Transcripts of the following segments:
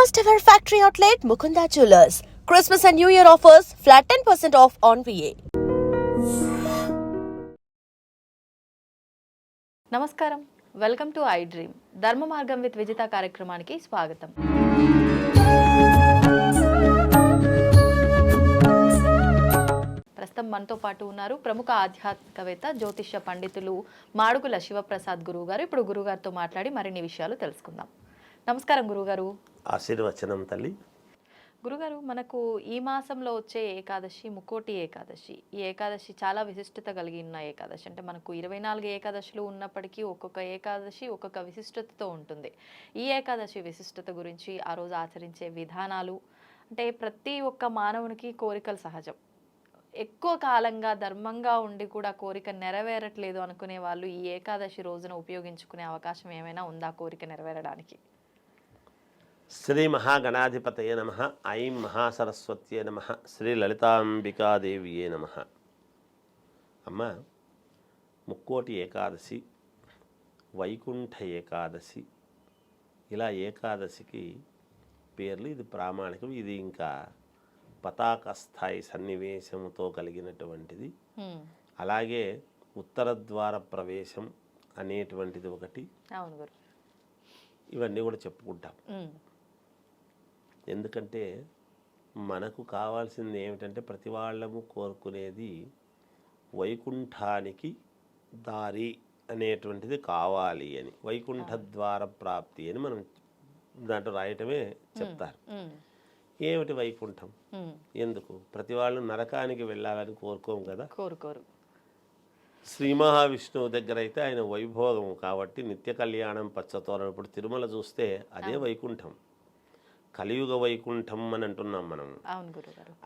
First ever factory outlet Mukunda Jewelers. Christmas and New Year offers flat 10% off on VA. నమస్కారం, welcome to I dream. ధర్మ మార్గం with Vijitha కార్యక్రమానికి స్వాగతం. ప్రస్తుతం మనతో పాటు ఉన్నారు ప్రముఖ ఆధ్యాత్మికవేత్త జ్యోతిష్య పండితులు మాడుగుల శివప్రసాద్ గురువు గారు. ఇప్పుడు గురుగారితో మాట్లాడి మరిన్ని విషయాలు తెలుసుకుందాం. నమస్కారం గురుగారు. ఆశీర్వచనం తల్లి. గురుగారు, మనకు ఈ మాసంలో వచ్చే ఏకాదశి ముక్కోటి ఏకాదశి. ఈ ఏకాదశి చాలా విశిష్టత కలిగిన ఏకాదశి. అంటే మనకు 24 ఏకాదశులు ఉన్నప్పటికీ ఒక్కొక్క ఏకాదశి ఒక్కొక్క విశిష్టతతో ఉంటుంది. ఈ ఏకాదశి విశిష్టత గురించి, ఆ రోజు ఆచరించే విధానాలు, అంటే ప్రతి ఒక్క మానవునికి కోరికలు సహజం. ఎక్కువ కాలంగా ధర్మంగా ఉండి కూడా కోరిక నెరవేరట్లేదు అనుకునే వాళ్ళు ఈ ఏకాదశి రోజున ఉపయోగించుకునే అవకాశం ఏమైనా ఉందా కోరిక నెరవేరడానికి? శ్రీ మహాగణాధిపతయ నమ. ఐం మహాసరస్వత్యే నమ. శ్రీ లలితాంబికాదేవియే నమ. అమ్మ, ముక్కోటి ఏకాదశి, వైకుంఠ ఏకాదశి, ఇలా ఏకాదశికి పేర్లు. ఇది ప్రామాణికం. ఇది ఇంకా పతాక స్థాయి సన్నివేశంతో కలిగినటువంటిది. అలాగే ఉత్తర ద్వార ప్రవేశం అనేటువంటిది ఒకటి. ఇవన్నీ కూడా చెప్పుకుంటాం. ఎందుకంటే మనకు కావాల్సింది ఏమిటంటే, ప్రతి వాళ్ళము కోరుకునేది వైకుంఠానికి దారి అనేటువంటిది కావాలి అని. వైకుంఠ ద్వార ప్రాప్తి అని మనం దాంట్లో రాయటమే చెప్తారు. ఏమిటి వైకుంఠం? ఎందుకు? ప్రతి వాళ్ళు నరకానికి వెళ్ళాలని కోరుకోము కదా. కోరుకోరు. శ్రీ మహావిష్ణువు దగ్గర అయితే ఆయన వైభోగం కాబట్టి నిత్య కళ్యాణం పచ్చతోరణం. ఇప్పుడు తిరుమల చూస్తే అదే వైకుంఠం. కలియుగ వైకుంఠం అని అంటున్నాం మనం.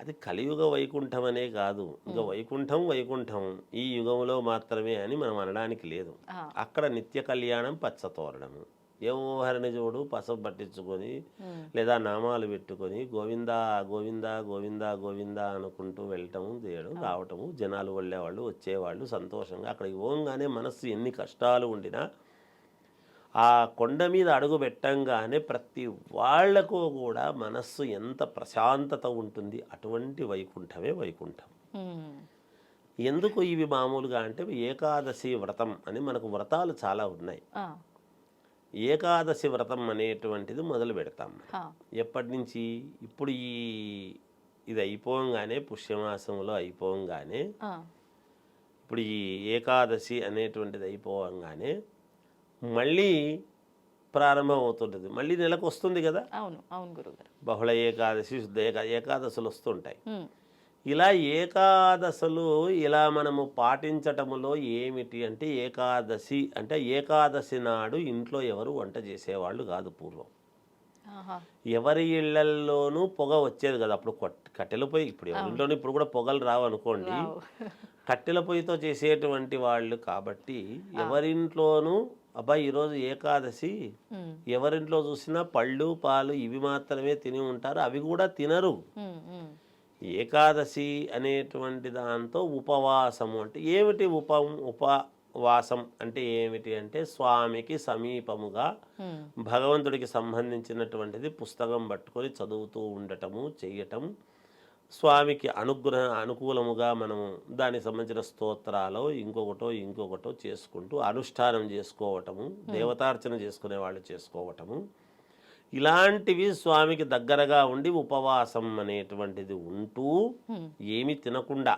అది కలియుగ వైకుంఠం అనే కాదు, ఇంకా వైకుంఠం వైకుంఠం ఈ యుగంలో మాత్రమే అని మనం అనడానికి లేదు. అక్కడ నిత్య కళ్యాణం పచ్చతోరణము. ఎవరిని చూడు పసుపు పట్టించుకొని లేదా నామాలు పెట్టుకొని గోవిందా గోవిందా గోవిందా గోవిందా అనుకుంటూ వెళ్ళటము, చేయడం, రావటము, జనాలు వెళ్ళేవాళ్ళు వచ్చేవాళ్ళు సంతోషంగా. అక్కడికి పోగానే మనస్సు ఎన్ని కష్టాలు ఉండినా ఆ కొండ మీద అడుగు పెట్టంగానే ప్రతి వాళ్లకు కూడా మనస్సు ఎంత ప్రశాంతత ఉంటుంది. అటువంటి వైకుంఠమే వైకుంఠం. ఎందుకు ఇవి మామూలుగా అంటే, ఏకాదశి వ్రతం అని మనకు వ్రతాలు చాలా ఉన్నాయి. ఏకాదశి వ్రతం అనేటువంటిది మొదలు పెడతాం. ఎప్పటి నుంచి? ఇప్పుడు ఇది అయిపోగానే, పుష్యమాసంలో అయిపోగానే, ఇప్పుడు ఈ ఏకాదశి అనేటువంటిది అయిపోగానే మళ్ళీ ప్రారంభం అవుతుంటుంది. మళ్ళీ నెలకు వస్తుంది కదా. అవును అవును గురుగారు. బహుళ ఏకాదశి, శుద్ధ ఏకాదశులు వస్తుంటాయి. ఇలా ఏకాదశులు ఇలా మనము పాటించటములో ఏమిటి అంటే, ఏకాదశి అంటే ఏకాదశి నాడు ఇంట్లో ఎవరు వంట చేసేవాళ్ళు కాదు పూర్వం. ఎవరి ఇళ్లల్లోనూ పొగ వచ్చేది కదా. అప్పుడు కట్టెల పొయ్యి, ఇప్పుడు ఎవరింట్లోనూ ఇప్పుడు కూడా పొగలు రావు అనుకోండి. కట్టెల పొయ్యితో చేసేటువంటి వాళ్ళు కాబట్టి ఎవరింట్లోనూ అబ్బాయి ఈరోజు ఏకాదశి, ఎవరింట్లో చూసినా పళ్ళు పాలు ఇవి మాత్రమే తిని ఉంటారు. అవి కూడా తినరు. ఏకాదశి అనేటువంటి దాంతో ఉపవాసము అంటే ఏమిటి? ఉపవాసం అంటే ఏమిటి అంటే, స్వామికి సమీపముగా భగవంతుడికి సంబంధించినటువంటిది పుస్తకం పట్టుకొని చదువుతూ ఉండటము, చెయ్యటం, స్వామికి అనుకూలముగా మనము దానికి సంబంధించిన స్తోత్రాలు ఇంకొకటో చేసుకుంటూ అనుష్ఠానం చేసుకోవటము, దేవతార్చన చేసుకునే వాళ్ళు చేసుకోవటము, ఇలాంటివి స్వామికి దగ్గరగా ఉండి ఉపవాసం అనేటువంటిది ఉంటూ ఏమి తినకుండా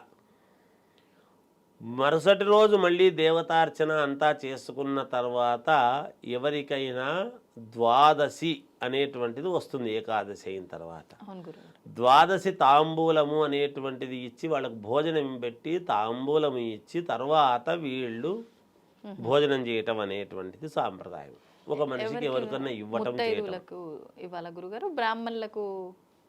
మరుసటి రోజు మళ్ళీ దేవతార్చన అంతా చేసుకున్న తర్వాత ఎవరికైనా ద్వాదశి అనేటువంటిది వస్తుంది. ఏకాదశి అయిన తర్వాత ద్వాదశి తాంబూలము అనేటువంటిది ఇచ్చి వాళ్ళకు భోజనం పెట్టి తాంబూలం ఇచ్చి తర్వాత వీళ్ళు భోజనం చేయటం అనేటువంటిది సాంప్రదాయం. ఒక మనిషికి ఎవరికన్నా ఇవ్వటం బ్రాహ్మణులకు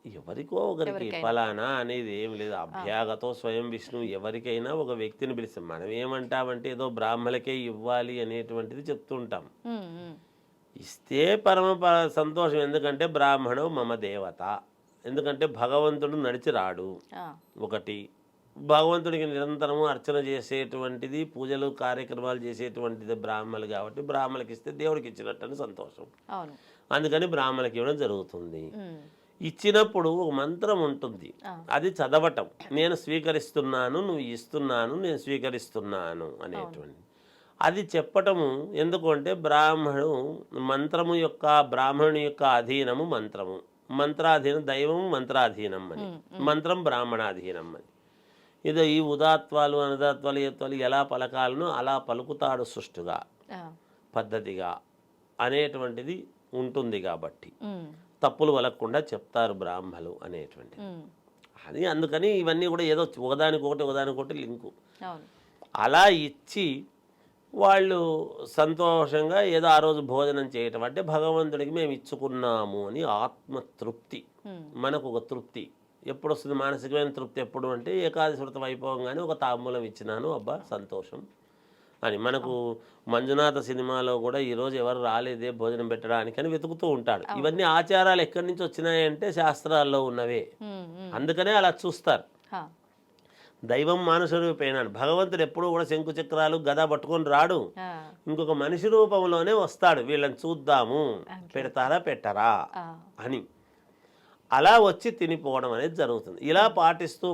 ఎవరికో ఒకరికి ఫలానా అనేది ఏం లేదు. అభ్యాగతో స్వయం విష్ణు. ఎవరికైనా ఒక వ్యక్తిని పిలిస్తే మనం ఏమంటామంటే ఏదో బ్రాహ్మణులకే ఇవ్వాలి అనేటువంటిది చెప్తుంటాం. ఇస్తే పరమ సంతోషం. ఎందుకంటే బ్రాహ్మణు మమ దేవత. ఎందుకంటే భగవంతుడు నడిచి రాడు. ఒకటి, భగవంతుడికి నిరంతరము అర్చన చేసేటువంటిది, పూజలు కార్యక్రమాలు చేసేటువంటిది బ్రాహ్మణులు కాబట్టి బ్రాహ్మణులకి ఇస్తే దేవుడికి ఇచ్చినట్టు సంతోషం. అందుకని బ్రాహ్మణకి ఇవ్వడం జరుగుతుంది. ఉమ్, ఇచ్చినప్పుడు ఒక మంత్రం ఉంటుంది, అది చదవటం. నేను స్వీకరిస్తున్నాను, నువ్వు ఇస్తున్నాను, నేను స్వీకరిస్తున్నాను అనేటువంటి అది చెప్పటము. ఎందుకంటే బ్రాహ్మణుని యొక్క అధీనము మంత్రము, మంత్రాధీనం దైవము, మంత్రాధీనం అని, మంత్రం బ్రాహ్మణాధీనం అని. ఇది ఈ ఉదాత్వాలు అనుదాత్వాలు ఏత్వాలు ఎలా పలకాలనో అలా పలుకుతాడు సుష్టుగా, పద్ధతిగా అనేటువంటిది ఉంటుంది. కాబట్టి తప్పులు వలకుండా చెప్తారు బ్రాహ్మలు అనేటువంటిది అది. అందుకని ఇవన్నీ కూడా ఏదో ఒకదానికొకటి లింకు. అలా ఇచ్చి వాళ్ళు సంతోషంగా ఏదో ఆ రోజు భోజనం చేయటం అంటే భగవంతుడికి మేము ఇచ్చుకున్నాము అని ఆత్మతృప్తి, మనకు ఒక తృప్తి. ఎప్పుడు వస్తుంది మానసికమైన తృప్తి? ఎప్పుడు అంటే ఏకాదశి వ్రతం అయిపోగానే ఒక తాంబూలం ఇచ్చినాను, అబ్బా సంతోషం అని. మనకు మంజునాథ సినిమాలో కూడా ఈరోజు ఎవరు రాలేదే భోజనం పెట్టడానికి అని వెతుకుతూ ఉంటాడు. ఇవన్నీ ఆచారాలు ఎక్కడి నుంచి వచ్చినాయంటే శాస్త్రాల్లో ఉన్నవే, అందుకనే అలా చూస్తారు. దైవం మానుష రూపేనాడు. భగవంతుడు ఎప్పుడు కూడా శంకు చక్రాలు గద పట్టుకొని రాడు, ఇంకొక మనిషి రూపంలోనే వస్తాడు. వీళ్ళని చూద్దాము పెడతారా పెట్టరా అని, అలా వచ్చి తినిపోవడం అనేది జరుగుతుంది. ఇలా పాటిస్తూ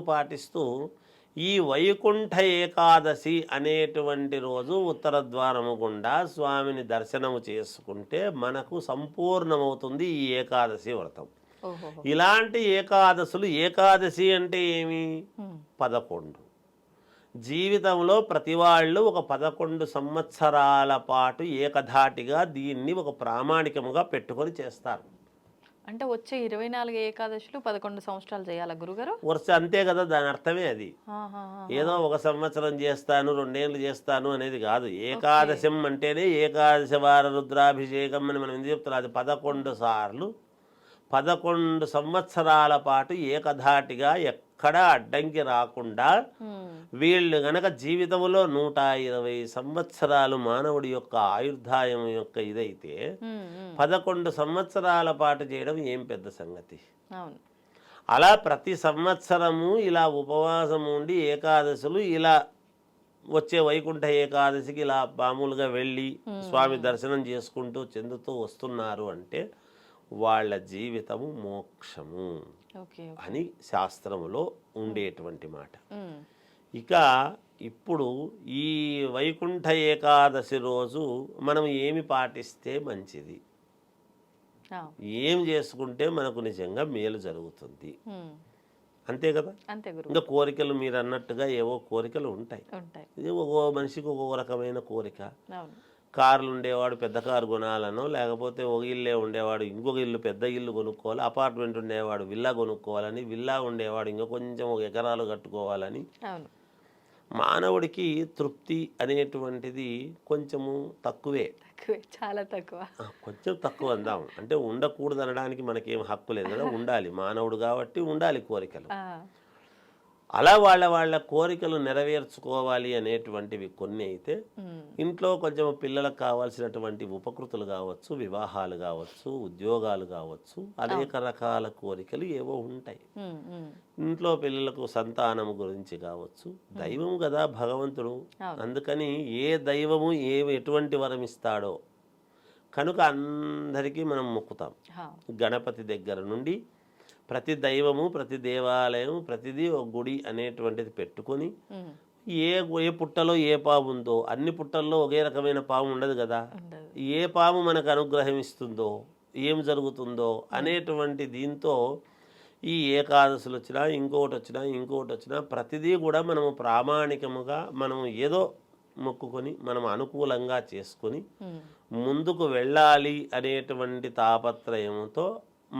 ఈ వైకుంఠ ఏకాదశి అనేటువంటి రోజు ఉత్తర ద్వారము గుండా స్వామిని దర్శనము చేసుకుంటే మనకు సంపూర్ణమవుతుంది ఈ ఏకాదశి వ్రతం. ఇలాంటి ఏకాదశి అంటే ఏమి? 11. జీవితంలో ప్రతి వాళ్ళు ఒక 11 సంవత్సరాల పాటు ఏకధాటిగా దీన్ని ఒక ప్రామాణికముగా పెట్టుకొని చేస్తారు. అంటే వచ్చే 24 ఏకాదశులు 11 సంవత్సరాలు చేయాలా గురుగారు? వరుస అంతే కదా, దాని అర్థమే అది. ఏదో ఒక సంవత్సరం చేస్తాను, 2 ఏళ్ళు చేస్తాను అనేది కాదు. ఏకాదశం అంటేనే ఏకాదశ వార రుద్రాభిషేకం అని మనం ఎందుకు చెప్తున్నాం? అది 11 సార్లు 11 సంవత్సరాల పాటు ఏకధాటిగా ఎక్కడా అడ్డంకి రాకుండా వీళ్ళు గనక జీవితంలో 120 సంవత్సరాలు మానవుడి యొక్క ఆయుర్దాయం యొక్క ఇదైతే 11 సంవత్సరాల పాటు చేయడం ఏం పెద్ద సంగతి. అలా ప్రతి సంవత్సరము ఇలా ఉపవాసం ఉండి ఏకాదశులు ఇలా వచ్చే వైకుంఠ ఏకాదశికి ఇలా మామూలుగా వెళ్ళి స్వామి దర్శనం చేసుకుంటూ చెందుతూ వస్తున్నారు అంటే వాళ్ళ జీవితము మోక్షము అని శాస్త్రములో ఉండేటువంటి మాట. ఇక ఇప్పుడు ఈ వైకుంఠ ఏకాదశి రోజు మనం ఏమి పాటిస్తే మంచిది, ఏం చేసుకుంటే మనకు నిజంగా మేలు జరుగుతుంది, అంతే కదా. ఇంకా కోరికలు మీరు అన్నట్టుగా ఏవో కోరికలు ఉంటాయి. ఒక్కో మనిషికి ఒక్కొక్క రకమైన కోరిక. కార్లు ఉండేవాడు పెద్ద కారు కొనాలనో, లేకపోతే ఒక ఇల్లే ఉండేవాడు ఇంకొక ఇల్లు పెద్ద ఇల్లు కొనుక్కోవాలి, అపార్ట్మెంట్ ఉండేవాడు విల్లా కొనుక్కోవాలని, విల్లా ఉండేవాడు ఇంకా కొంచెం ఒక ఎకరాలు కట్టుకోవాలని. మానవుడికి తృప్తి అనేటువంటిది కొంచెము తక్కువే, చాలా తక్కువ, కొంచెం తక్కువ అందాం. అంటే ఉండకూడదు అనడానికి మనకేం హక్కు లేదు కదా, ఉండాలి మానవుడు కాబట్టి ఉండాలి కోరికలు. అలా వాళ్ళ కోరికలు నెరవేర్చుకోవాలి అనేటువంటివి కొన్ని అయితే, ఇంట్లో కొంచెం పిల్లలకు కావాల్సినటువంటి ఉపకృతులు కావచ్చు, వివాహాలు కావచ్చు, ఉద్యోగాలు కావచ్చు, అనేక రకాల కోరికలు ఏవో ఉంటాయి. ఇంట్లో పిల్లలకు సంతానము గురించి కావచ్చు. దైవం కదా భగవంతుడు, అందుకని ఏ దైవము ఎటువంటి వరం ఇస్తాడో కనుక అందరికీ మనం మొక్కుతాం. గణపతి దగ్గర నుండి ప్రతి దైవము, ప్రతి దేవాలయం, ప్రతిదీ ఒక గుడి అనేటువంటిది పెట్టుకొని ఏ పుట్టలో ఏ పాము ఉందో, అన్ని పుట్టల్లో ఒకే రకమైన పాము ఉండదు కదా, ఏ పాము మనకు అనుగ్రహం ఇస్తుందో, ఏం జరుగుతుందో అనేటువంటి దీంతో ఈ ఏకాదశులు వచ్చినా ఇంకొకటి వచ్చినా ప్రతిదీ కూడా మనము ప్రామాణికముగా మనము ఏదో మొక్కుకొని మనం అనుకూలంగా చేసుకొని ముందుకు వెళ్ళాలి అనేటువంటి తాపత్రయంతో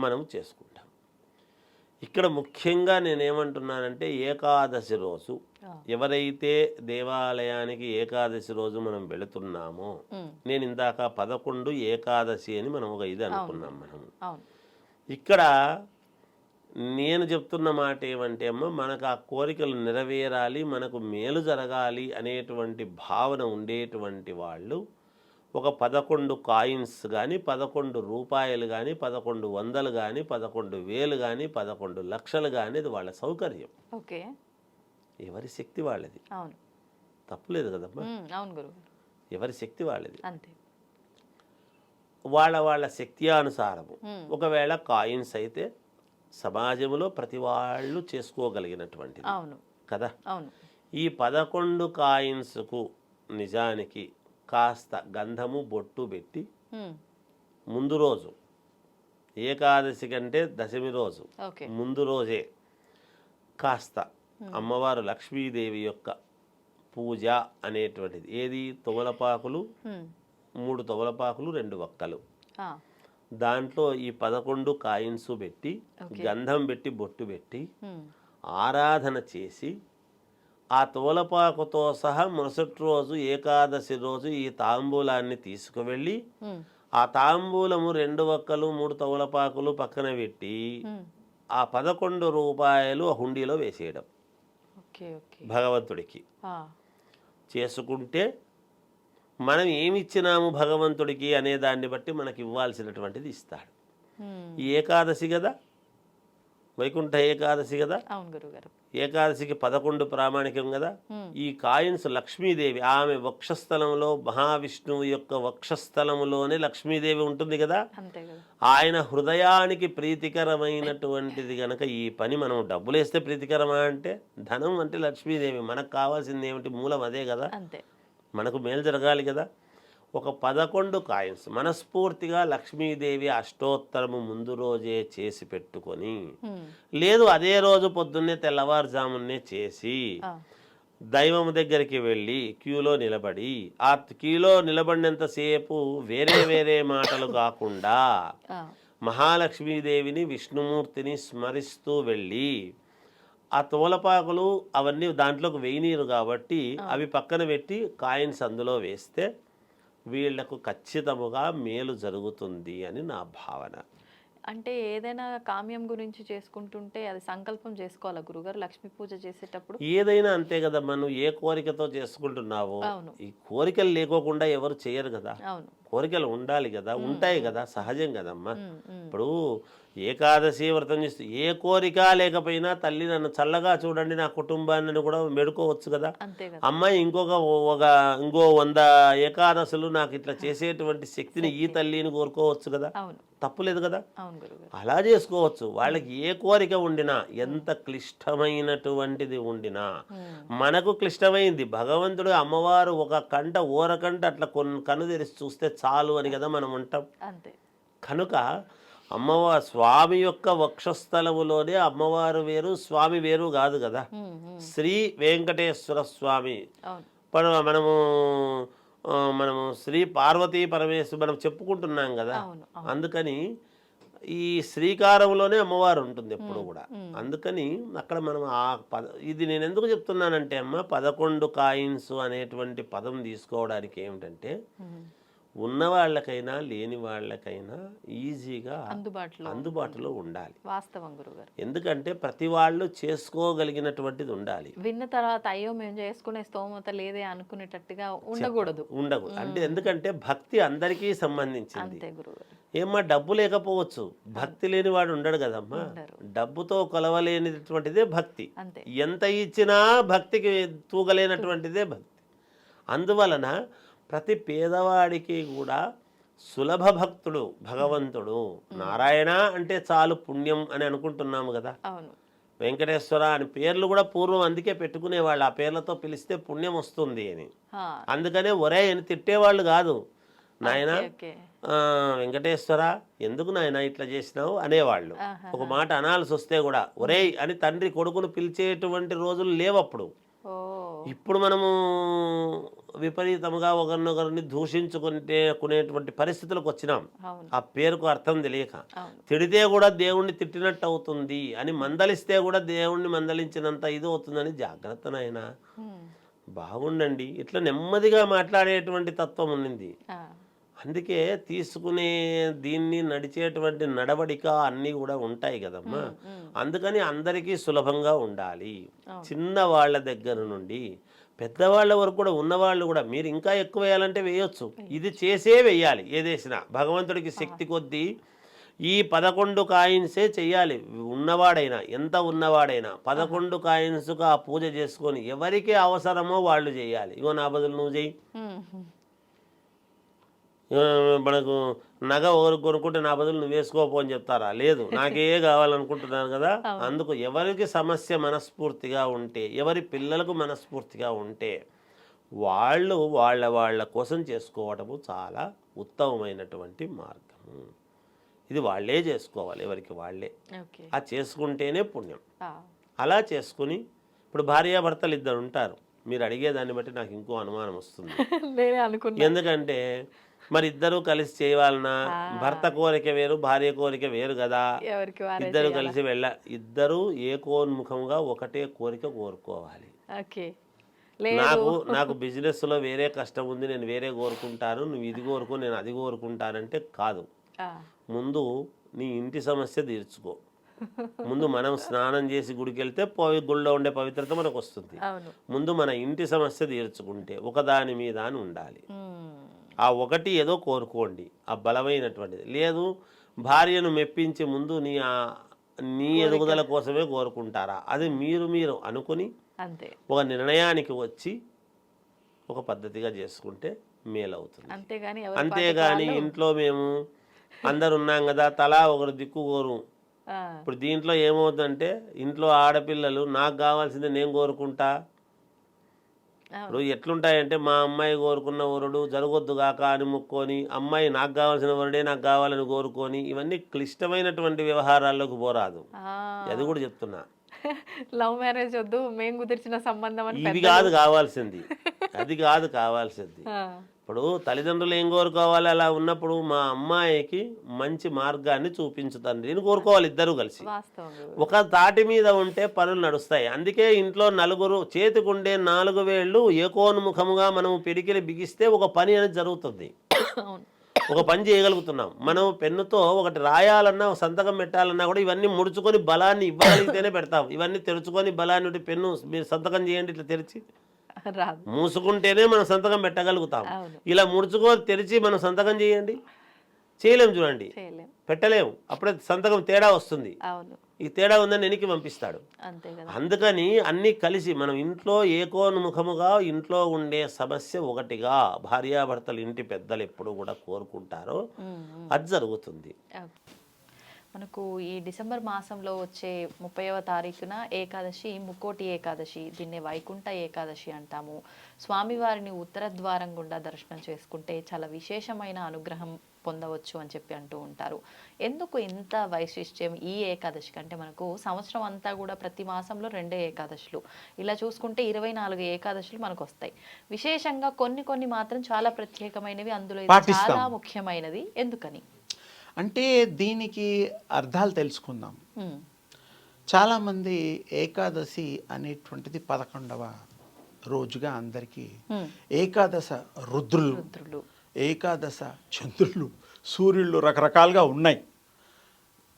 మనం చేసుకుంటాం. ఇక్కడ ముఖ్యంగా నేనేమంటున్నానంటే ఏకాదశి రోజు ఎవరైతే దేవాలయానికి ఏకాదశి రోజు మనం వెళుతున్నామో, నేను ఇందాక 11 ఏకాదశి అని మనం ఒక ఇది అనుకున్నాం. మనం ఇక్కడ నేను చెప్తున్న మాట ఏమంటే అమ్మ, మనకు ఆ కోరికలు నెరవేరాలి, మనకు మేలు జరగాలి అనేటువంటి భావన ఉండేటువంటి వాళ్ళు ఒక 11 కాయిన్స్ కానీ, 11 రూపాయలు కానీ, 1100 కానీ, 11,000 కానీ, 11 లక్షలు కానీ, అది వాళ్ళ సౌకర్యం. ఎవరి శక్తి వాళ్ళది, తప్పులేదు కదమ్మా. ఎవరి శక్తి వాళ్ళది. వాళ్ళ వాళ్ళ శక్తి అనుసారము. ఒకవేళ కాయిన్స్ అయితే సమాజంలో ప్రతి వాళ్ళు చేసుకోగలిగినటువంటిది అవును కదా. అవును ఈ 11 కాయిన్స్కు నిజానికి కాస్త గంధము బొట్టు పెట్టి ఉమ్, ముందు రోజు ఏకాదశి కంటే దశమి రోజు ఓకే ముందు రోజే కాస్త అమ్మవారు లక్ష్మీదేవి యొక్క పూజ అనేటువంటిది ఏది తొమలపాకులు ఉమ్, 3 తొమలపాకులు 2 వక్కలు ఆ, దాంట్లో ఈ 11 కాయిన్స్ పెట్టి గంధం పెట్టి బొట్టు పెట్టి ఉమ్, ఆరాధన చేసి ఆ తోలపాకుతో సహా మరుసటి రోజు ఏకాదశి రోజు ఈ తాంబూలాన్ని తీసుకువెళ్ళి ఉమ్, ఆ తాంబూలము 2 వక్కలు 3 తమలపాకులు పక్కన పెట్టి ఉమ్, ఆ 11 రూపాయలు ఆ హుండీలో వేసేయడం ఓకే ఓకే భగవంతుడికి ఆ, చేసుకుంటే మనం ఏమి ఇచ్చినాము భగవంతుడికి అనే దాన్ని బట్టి మనకి ఇవ్వాల్సినటువంటిది ఇస్తాడు. ఉమ్, ఈ ఏకాదశి కదా, వైకుంఠ ఏకాదశి కదా, అవును గురుగారు ఏకాదశికి 11 ప్రామాణికం కదా. ఉమ్, ఈ కాయిన్స్ లక్ష్మీదేవి ఆమె వక్షస్థలంలో మహావిష్ణువు యొక్క వక్షస్థలములోనే లక్ష్మీదేవి ఉంటుంది కదా. అంతే కదా ఆయన హృదయానికి ప్రీతికరమైనటువంటిది గనక ఈ పని మనం డబ్బులు వేస్తే ప్రీతికరమా అంటే, ధనం అంటే లక్ష్మీదేవి, మనకు కావాల్సింది ఏమిటి, మూలం అదే కదా, అంతే మనకు మేలు జరగాలి కదా. ఒక 11 కాయిన్స్ మనస్ఫూర్తిగా లక్ష్మీదేవి అష్టోత్తరము ముందు రోజే చేసి పెట్టుకొని, ఉమ్, లేదు అదే రోజు పొద్దున్నే తెల్లవారుజామునే చేసి ఆ, దైవం దగ్గరికి వెళ్ళి క్యూలో నిలబడి ఆ క్యూలో నిలబడినంతసేపు వేరే వేరే మాటలు కాకుండా ఆ, మహాలక్ష్మీదేవిని విష్ణుమూర్తిని స్మరిస్తూ వెళ్ళి ఆ తోలపాకులు అవన్నీ దాంట్లోకి వేయనీరు కాబట్టి అవి పక్కన పెట్టి కాయిన్స్ అందులో వేస్తే వీళ్లకు ఖచ్చితముగా మేలు జరుగుతుంది అని నా భావన. అంటే ఏదైనా కామ్యం గురించి చేసుకుంటుంటే అది సంకల్పం చేసుకోవాలా గురుగారు లక్ష్మీ పూజ చేసేటప్పుడు? ఏదైనా అంతే కదా, మనం ఏ కోరికతో చేసుకుంటున్నావో అవును ఈ కోరికలు లేకోకుండా ఎవరు చేయరు కదా. అవును కోరికలు ఉండాలి కదా, ఉంటాయి కదా, సహజం కదమ్మా. ఉమ్, ఉమ్, ఇప్పుడు ఏకాదశి వ్రతం చేస్తూ ఏ కోరిక లేకపోయినా తల్లి నన్ను చల్లగా చూడండి నా కుటుంబాన్ని కూడా మెడుకోవచ్చు కదా. అంతే కదా అమ్మాయి ఇంకో 100 ఏకాదశులు నాకు ఇట్లా చేసేటువంటి శక్తిని ఈ తల్లిని కోరుకోవచ్చు కదా, అవును తప్పులేదు కదా. అవును గురుగారు అలా చేసుకోవచ్చు. వాళ్ళకి ఏ కోరిక ఉండినా, ఎంత క్లిష్టమైనటువంటిది ఉండినా, మనకు క్లిష్టమైంది భగవంతుడు అమ్మవారు ఒక కంట ఓరకంట అట్లా కన్ను తెరిచి చూస్తే చాలు అని కదా మనం ఉంటాం. అంతే కనుక అమ్మవారు స్వామి యొక్క వక్షస్థలములోనే అమ్మవారు వేరు స్వామి వేరు కాదు కదా. ఉమ్, ఉమ్, శ్రీ వెంకటేశ్వర స్వామి అవును మనము శ్రీ పార్వతీ పరమేశ్వరు మనం చెప్పుకుంటున్నాం కదా. అవును అందుకని ఈ శ్రీకారంలోనే అమ్మవారు ఉంటుంది ఎప్పుడు కూడా. అందుకని అక్కడ మనం ఇది నేను ఎందుకు చెప్తున్నానంటే అమ్మ 11 కాయిన్స్ అనేటువంటి పదం తీసుకోవడానికి ఏమిటంటే ఉమ్, ఉన్న వాళ్ళకైనా లేని వాళ్ళకైనా ఈజీగా అందుబాటులో ఉండాలి. వాస్తవం గురుగారు. ఎందుకంటే ప్రతి వాళ్ళు చేసుకోగలిగినటువంటిది ఉండాలి. విన్న తర్వాత అయ్యో మేము చేసుకునే స్తోమత లేదే అనుకునేటట్టుగా ఉండకూడదు. అంటే ఎందుకంటే భక్తి అందరికీ సంబంధించింది. అంతే గురుగారు. ఏమ్మా డబ్బు లేకపోవచ్చు, భక్తి లేని వాడు ఉండడు కదమ్మా. డబ్బుతో కొలవలేనిటువంటిదే భక్తి. అంతే ఎంత ఇచ్చినా భక్తికి తూగలేనటువంటిదే భక్తి. అందువలన ప్రతి పేదవాడికి కూడా సులభ భక్తుడు భగవంతుడు. నారాయణ అంటే చాలు పుణ్యం అని అనుకుంటున్నాము కదా. అవును వెంకటేశ్వర అని పేర్లు కూడా పూర్వం అందుకే పెట్టుకునేవాళ్ళు, ఆ పేర్లతో పిలిస్తే పుణ్యం వస్తుంది అని. అందుకనే ఒరే అని తిట్టేవాళ్ళు కాదు, నాయన వెంకటేశ్వర ఎందుకు నాయన ఇట్లా చేసినావు అనేవాళ్ళు. ఒక మాట అనాల్సి వస్తే కూడా ఒరేయ్ అని తండ్రి కొడుకును పిలిచేటువంటి రోజులు లేవప్పుడు. ఇప్పుడు మనము విపరీతంగా ఒకరినొకరిని దూషించుకునేటువంటి పరిస్థితులకు వచ్చినాం. ఆ పేరుకు అర్థం తెలియక తిడితే కూడా దేవుణ్ణి తిట్టినట్టు అవుతుంది అని, మందలిస్తే కూడా దేవుణ్ణి మందలించినంత ఇది అవుతుందని జాగ్రత్త నాయన, బాగుండండి ఇట్లా నెమ్మదిగా మాట్లాడేటువంటి తత్వం ఉన్నింది. అందుకే తీసుకునే దీన్ని నడిచేటువంటి నడవడిక అన్నీ కూడా ఉంటాయి కదమ్మా. అందుకని అందరికీ సులభంగా ఉండాలి. చిన్న వాళ్ళ దగ్గర నుండి పెద్దవాళ్ళ వరకు కూడా ఉన్నవాళ్ళు కూడా మీరు ఇంకా ఎక్కువ వేయాలంటే వేయొచ్చు. ఇది చేసే వెయ్యాలి. ఏదేసినా భగవంతుడికి శక్తి కొద్దీ ఈ 11 కాయిన్సే చెయ్యాలి. ఉన్నవాడైనా ఎంత ఉన్నవాడైనా 11 కాయిన్స్కు ఆ పూజ చేసుకొని ఎవరికి అవసరమో వాళ్ళు చేయాలి. ఇగో నా బదులు నువ్వు చెయ్యి, మనకు నగ ఒకరు కొనుక్కుంటే నా బదులు నువ్వు వేసుకోపో అని చెప్తారా? లేదు, నాకే కావాలనుకుంటున్నాను కదా. అందుకు ఎవరికి సమస్య మనస్ఫూర్తిగా ఉంటే, ఎవరి పిల్లలకు మనస్ఫూర్తిగా ఉంటే వాళ్ళు వాళ్ళ కోసం చేసుకోవడము చాలా ఉత్తమమైనటువంటి మార్గము. ఇది వాళ్ళే చేసుకోవాలి, ఎవరికి వాళ్ళే. ఓకే. ఆ చేసుకుంటేనే పుణ్యం. ఆ, అలా చేసుకుని ఇప్పుడు భార్యాభర్తలు ఇద్దరు ఉంటారు. మీరు అడిగేదాన్ని బట్టి నాకు ఇంకో అనుమానం వస్తుంది. నేనే అనుకున్నా. ఎందుకంటే మరి ఇద్దరు కలిసి చేయాలన్నా భర్త కోరిక వేరు, భార్య కోరిక వేరు కదా. ఎవరికి వారే ఇద్దరు చేయాలా? కలిసి ఇద్దరు ఏకోన్ముఖంగా ఒకటే కోరిక కోరుకోవాలి. ఓకే. నాకు బిజినెస్లో వేరే కష్టం ఉంది, నేను వేరే కోరుకుంటాను, నువ్వు ఇది కోరుకో నేను అది కోరుకుంటానంటే కాదు. ఆ, ముందు నీ ఇంటి సమస్య తీర్చుకో. ముందు మనం స్నానం చేసి గుడికి వెళ్తే గుడిలో ఉండే పవిత్రత మనకు వస్తుంది. అవును. ముందు మన ఇంటి సమస్య తీర్చుకుంటే ఒకదాని మీద అని ఉండాలి. ఉమ్, ఆ ఒకటి ఏదో కోరుకోండి, ఆ బలమైనటువంటిది. లేదు భార్యను మెప్పించి ముందు నీ ఎదుగుదల కోసమే కోరుకుంటారా, అది మీరు అనుకుని అంతే. ఒక నిర్ణయానికి వచ్చి ఒక పద్ధతిగా చేసుకుంటే మేలవుతుంది. అంతేగాని ఇంట్లో మేము అందరు ఉన్నాం కదా తలా ఒకరు దిక్కు కోరు. ఇప్పుడు దీంట్లో ఏమవుతుందంటే ఇంట్లో ఆడపిల్లలు నాకు కావాల్సిందే నేను కోరుకుంటా. ఇప్పుడు ఎట్లుంటాయంటే మా అమ్మాయి కోరుకున్న వరుడు జరగొద్దు కాక అని ముక్కొని, అమ్మాయి నాకు కావాల్సిన వరుడే నాకు కావాలని కోరుకొని, ఇవన్నీ క్లిష్టమైనటువంటి వ్యవహారాల్లోకి పోరాదు. అది కూడా చెప్తున్నా. లవ్ మ్యారేజ్ వద్దు, మేము కుదిర్చిన సంబంధం అని ఇవి కాదు కావాల్సింది, అది కాదు కావాల్సింది. ఇప్పుడు తల్లిదండ్రులు ఏం కోరుకోవాలి, అలా ఉన్నప్పుడు మా అమ్మాయికి మంచి మార్గాన్ని చూపించుతాను నేను కోరుకోవాలి. ఇద్దరు కలిసి ఒక తాటి మీద ఉంటే పనులు నడుస్తాయి. అందుకే ఇంట్లో నలుగురు చేతికుండే 4 వేళ్ళు ఏకోన్ముఖముగా మనం పిడికిలి బిగిస్తే ఒక పని అనేది జరుగుతుంది, ఒక పని చేయగలుగుతున్నాం. మనం పెన్నుతో ఒకటి రాయాలన్నా సంతకం పెట్టాలన్నా కూడా ఇవన్నీ ముడుచుకొని బలాన్ని ఇవ్వగలిగితేనే పెడతాం. ఇవన్నీ తెరుచుకొని బలాన్ని పెన్ను మీరు సంతకం చేయండి ఇట్లా తెరిచి మూసుకుంటేనే మనం సంతకం పెట్టగలుగుతాం. ఇలా ముడుచుకొని తెరిచి మనం సంతకం చేయండి, చేయలేము. చూడండి, పెట్టలేము. అప్పుడే సంతకం తేడా వస్తుంది. ఈ తేడా ఉందని వెనక్కి పంపిస్తాడు. అందుకని అన్నీ కలిసి మనం ఇంట్లో ఏకోన్ముఖముగా ఇంట్లో ఉండే సమస్య ఒకటిగా భార్యాభర్తలు ఇంటి పెద్దలు ఎప్పుడు కూడా కోరుకుంటారో అది జరుగుతుంది. మనకు ఈ డిసెంబర్ మాసంలో వచ్చే 30వ తారీఖున ఏకాదశి ముక్కోటి ఏకాదశి, దీన్ని వైకుంఠ ఏకాదశి అంటాము. స్వామివారిని ఉత్తర ద్వారం గుండా దర్శనం చేసుకుంటే చాలా విశేషమైన అనుగ్రహం పొందవచ్చు అని చెప్పి అంటూ ఉంటారు. ఎందుకు ఇంత వైశిష్ట్యం ఈ ఏకాదశి కంటే? మనకు సంవత్సరం అంతా కూడా ప్రతి మాసంలో 2 ఏకాదశులు, ఇలా చూసుకుంటే 24 ఏకాదశులు మనకు వస్తాయి. విశేషంగా కొన్ని మాత్రం చాలా ప్రత్యేకమైనవి, అందులో చాలా ముఖ్యమైనది. ఎందుకని అంటే దీనికి అర్థాలు తెలుసుకుందాం. చాలామంది ఏకాదశి అనేటువంటిది 11వ రోజుగా అందరికీ, ఏకాదశ రుద్రులు, ఏకాదశ చంద్రులు, సూర్యుళ్ళు రకరకాలుగా ఉన్నాయి.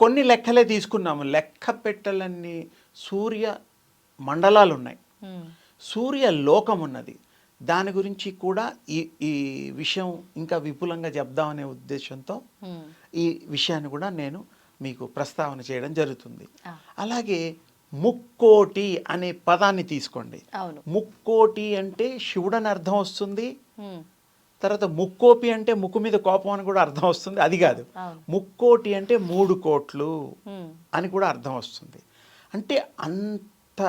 కొన్ని లెక్కలే తీసుకున్నాము. లెక్క పెట్టలన్నీ సూర్య మండలాలు ఉన్నాయి, సూర్య లోకం ఉన్నది. దాని గురించి కూడా ఈ విషయం ఇంకా విపులంగా చెప్దామనే ఉద్దేశంతో ఈ విషయాన్ని కూడా నేను మీకు ప్రస్తావన చేయడం జరుగుతుంది. అలాగే ముక్కోటి అనే పదాన్ని తీసుకోండి. ముక్కోటి అంటే శివుడని అర్థం వస్తుంది. తర్వాత ముక్కోపి అంటే ముక్కు మీద కోపం అని కూడా అర్థం వస్తుంది. అది కాదు, ముక్కోటి అంటే 3 కోట్లు అని కూడా అర్థం వస్తుంది. అంటే అంత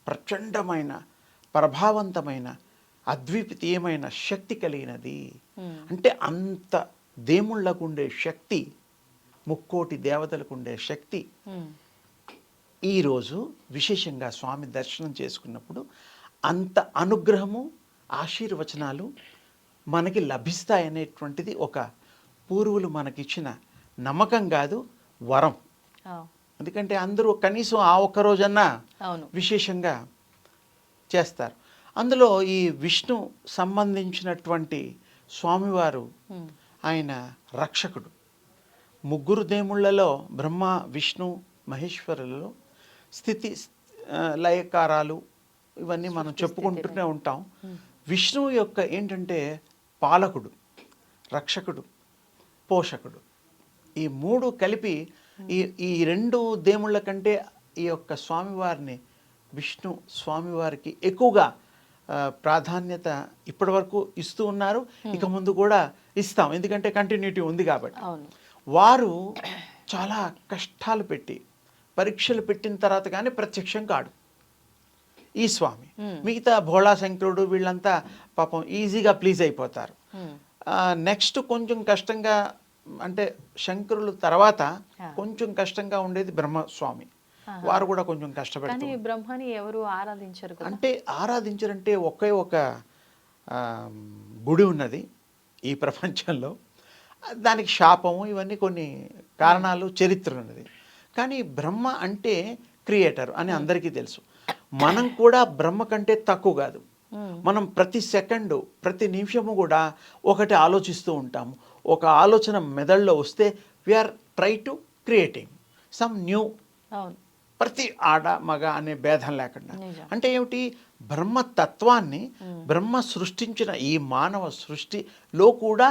ప్రచండమైన ప్రభావవంతమైన అద్వితీయమైన శక్తి కలిగినది. అంటే అంత దేవుళ్ళకు ఉండే శక్తి, ముక్కోటి దేవతలకు ఉండే శక్తి ఈరోజు విశేషంగా స్వామి దర్శనం చేసుకున్నప్పుడు అంత అనుగ్రహము, ఆశీర్వచనాలు మనకి లభిస్తాయనేటువంటిది ఒక పూర్వులు మనకిచ్చిన నమ్మకం కాదు, వరం. ఎందుకంటే అందరూ కనీసం ఆ ఒక్క రోజన్నా విశేషంగా చేస్తారు. అందులో ఈ విష్ణు సంబంధించినటువంటి స్వామివారు ఆయన రక్షకుడు. 3 దేవుళ్ళలో బ్రహ్మ, విష్ణు, మహేశ్వరులలో స్థితి లయకారాలు ఇవన్నీ మనం చెప్పుకుంటూనే ఉంటాం. విష్ణువు యొక్క ఏంటంటే పాలకుడు, రక్షకుడు, పోషకుడు. ఈ 3 కలిపి ఈ 2 దేవుళ్ళ కంటే ఈ యొక్క స్వామివారిని, విష్ణు స్వామివారికి ఎక్కువగా ప్రాధాన్యత ఇప్పటి వరకు ఇస్తూ ఉన్నారు. ఇక ముందు కూడా ఇస్తాం, ఎందుకంటే కంటిన్యూటీ ఉంది కాబట్టి. అవును. వారు చాలా కష్టాలు పెట్టి పరీక్షలు పెట్టిన తర్వాత కానీ ప్రత్యక్షం కాడు ఈ స్వామి. మిగతా భోళా శంకరుడు వీళ్ళంతా పాపం ఈజీగా ప్లీజ్ అయిపోతారు. నెక్స్ట్ కొంచెం కష్టంగా, అంటే శంకరులు తర్వాత కొంచెం కష్టంగా ఉండేది బ్రహ్మస్వామి. వారు కూడా కొంచెం కానీ కష్టపడతారు. బ్రహ్మని ఎవరు ఆరాధించరు కదా. అంటే ఆరాధించారంటే ఒకే ఒక గుడి ఉన్నది ఈ ప్రపంచంలో, దానికి శాపము ఇవన్నీ కొన్ని కారణాలు, చరిత్ర ఉన్నది. కానీ బ్రహ్మ అంటే క్రియేటర్ అని అందరికీ తెలుసు. మనం కూడా బ్రహ్మ కంటే తక్కువ కాదు. మనం ప్రతి సెకండు ప్రతి నిమిషము కూడా ఒకటి ఆలోచిస్తూ ఉంటాము. ఒక ఆలోచన మెదడులో వస్తే we're try to creating some new, అవును. ప్రతి ఆడ మగ అనే భేదం లేకుండా. అంటే ఏమిటి, బ్రహ్మతత్వాన్ని, బ్రహ్మ సృష్టించిన ఈ మానవ సృష్టిలో కూడా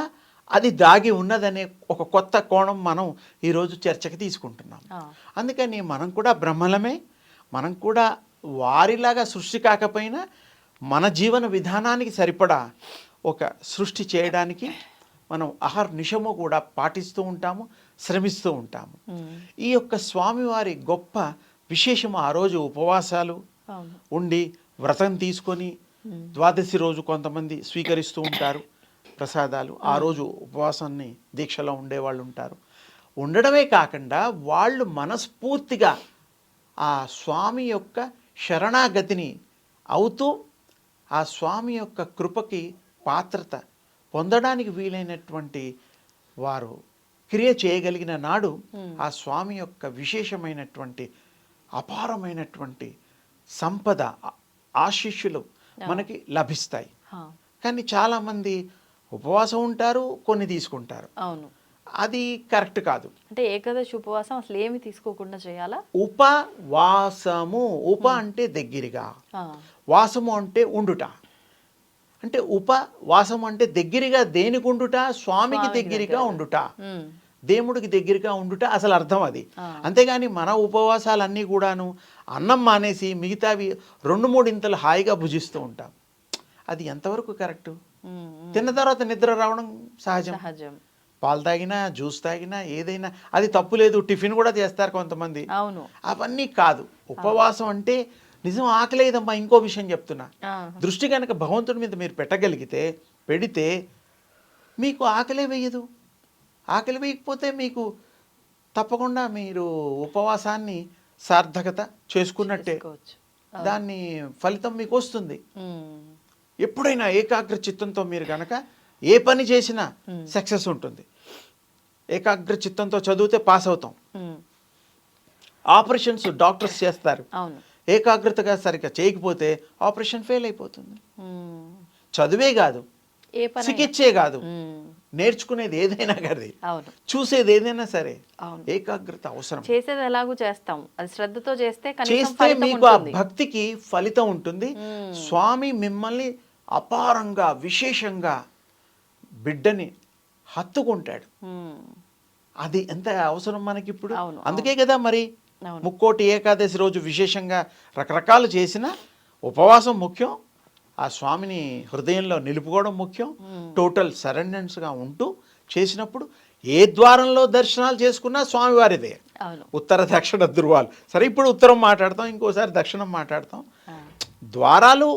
అది దాగి ఉన్నదనే ఒక కొత్త కోణం మనం ఈరోజు చర్చకి తీసుకుంటున్నాం. అందుకని మనం కూడా బ్రహ్మలమే, మనం కూడా వారిలాగా సృష్టి కాకపోయినా మన జీవన విధానానికి సరిపడా ఒక సృష్టి చేయడానికి మనం అహర్నిశము కూడా పాటిస్తూ ఉంటాము, శ్రమిస్తూ ఉంటాము. ఈ యొక్క స్వామివారి గొప్ప విశేషము ఆ రోజు ఉపవాసాలు ఉండి వ్రతం తీసుకొని ద్వాదశి రోజు కొంతమంది స్వీకరిస్తూ ఉంటారు ప్రసాదాలు. ఆ రోజు ఉపవాసాన్ని దీక్షలో ఉండేవాళ్ళు ఉంటారు. ఉండడమే కాకుండా వాళ్ళు మనస్ఫూర్తిగా ఆ స్వామి యొక్క శరణాగతిని అవుతూ ఆ స్వామి యొక్క కృపకి పాత్రత పొందడానికి వీలైనటువంటి వారు క్రియ చేయగలిగిన నాడు ఆ స్వామి యొక్క విశేషమైనటువంటి అపారమైనటువంటి సంపద, ఆశీస్సులు మనకి లభిస్తాయి. కానీ చాలామంది ఉపవాసం ఉంటారు, కొన్ని తీసుకుంటారు. అవును, అది కరెక్ట్ కాదు. అంటే ఏకాదశి ఉపవాసం అసలు ఏమి తీసుకోకుండా చేయాలా? ఉపవాసము, ఉప అంటే దగ్గరగా, వాసము అంటే ఉండుట. అంటే ఉపవాసము అంటే దగ్గరగా దేనికి ఉండుట? స్వామికి దగ్గరగా ఉండుట, దేవుడికి దగ్గరగా ఉండుట అసలు అర్థం అది. అంతేగాని మన ఉపవాసాలన్నీ కూడాను అన్నం మానేసి మిగతావి 2-3 ఇంతలు హాయిగా భుజిస్తూ ఉంటాం. అది ఎంతవరకు కరెక్టు? తిన్న తర్వాత నిద్ర రావడం సహజం. పాలు తాగినా, జ్యూస్ తాగినా, ఏదైనా అది తప్పు లేదు. టిఫిన్ కూడా చేస్తారు కొంతమంది. అవును, అవన్నీ కాదు. ఉపవాసం అంటే నిజం ఆకలేదమ్మా. ఇంకో విషయం చెప్తున్నా, దృష్టి కనుక భగవంతుడి మీద మీరు పెడితే మీకు ఆకలే వేయదు. ఆకలి వేయకపోతే మీకు తప్పకుండా మీరు ఉపవాసాన్ని సార్థకత చేసుకున్నట్టే, దాన్ని ఫలితం మీకు వస్తుంది. ఎప్పుడైనా ఏకాగ్ర చిత్తంతో మీరు కనుక ఏ పని చేసినా సక్సెస్ ఉంటుంది. ఏకాగ్ర చిత్తంతో చదివితే పాస్ అవుతాం. ఆపరేషన్స్ డాక్టర్స్ చేస్తారు, ఏకాగ్రతగా సరిగ్గా చేయకపోతే ఆపరేషన్ ఫెయిల్ అయిపోతుంది. చదువే కాదు, చికిత్సే కాదు, నేర్చుకునేది ఏదైనా కానీ, చూసేది ఏదైనా సరే ఏకాగ్రత అవసరం. చేసేది ఎలాగూ చేస్తాం, అది శ్రద్ధతో చేస్తే మీకు ఆ భక్తికి ఫలితం ఉంటుంది. స్వామి మిమ్మల్ని అపారంగా విశేషంగా బిడ్డని హత్తుకుంటాడు. అది ఎంత అవసరం మనకి ఇప్పుడు. అందుకే కదా మరి ముక్కోటి ఏకాదశి రోజు విశేషంగా రకరకాలు చేసిన ఉపవాసం ముఖ్యం, ఆ స్వామిని హృదయంలో నిలుపుకోవడం ముఖ్యం. టోటల్ సరెండెన్స్గా ఉంటూ చేసినప్పుడు ఏ ద్వారంలో దర్శనాలు చేసుకున్నా స్వామివారిదే. ఉత్తర దక్షిణ ధృవాలు. సరే, ఇప్పుడు ఉత్తరం మాట్లాడతాం, ఇంకోసారి దక్షిణం మాట్లాడతాం. ద్వారాలు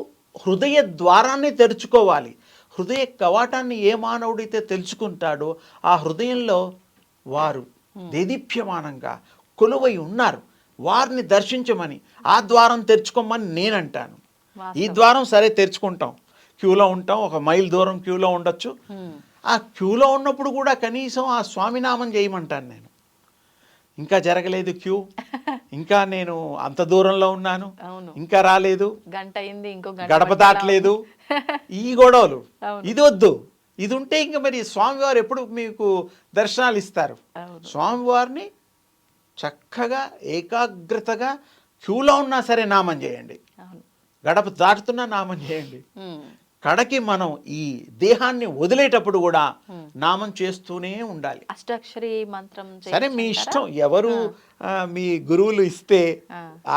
హృదయ ద్వారాన్ని తెరుచుకోవాలి. హృదయ కవాటాన్ని ఏ మానవుడైతే తెలుసుకుంటాడో ఆ హృదయంలో వారు దేదీప్యమానంగా కొలువై ఉన్నారు. వారిని దర్శించమని, ఆ ద్వారం తెరుచుకోమని నేనంటాను. ఈ ద్వారం సరే తెరుచుకుంటాం, క్యూలో ఉంటాం, 1 మైల్ దూరం క్యూలో ఉండొచ్చు. ఆ క్యూలో ఉన్నప్పుడు కూడా కనీసం ఆ స్వామినామం చేయమంటాను నేను. ఇంకా జరగలేదు క్యూ, ఇంకా నేను అంత దూరంలో ఉన్నాను, ఇంకా రాలేదు, గంట అయింది, ఇంకో గడప దాటలేదు, ఈ గొడవలు ఇది వద్దు. ఇది ఉంటే ఇంకా మరి స్వామివారు ఎప్పుడు మీకు దర్శనాలు ఇస్తారు? స్వామివారిని చక్కగా ఏకాగ్రతగా క్యూలో ఉన్నా సరే నామం చేయండి, గడప దాటుతున్నా నామం చేయండి. కడకి మనం ఈ దేహాన్ని వదిలేటప్పుడు కూడా నామం చేస్తూనే ఉండాలి. అష్టాక్షరి మంత్రం సరే మీ ఇష్టం, ఎవరు మీ గురువులు ఇస్తే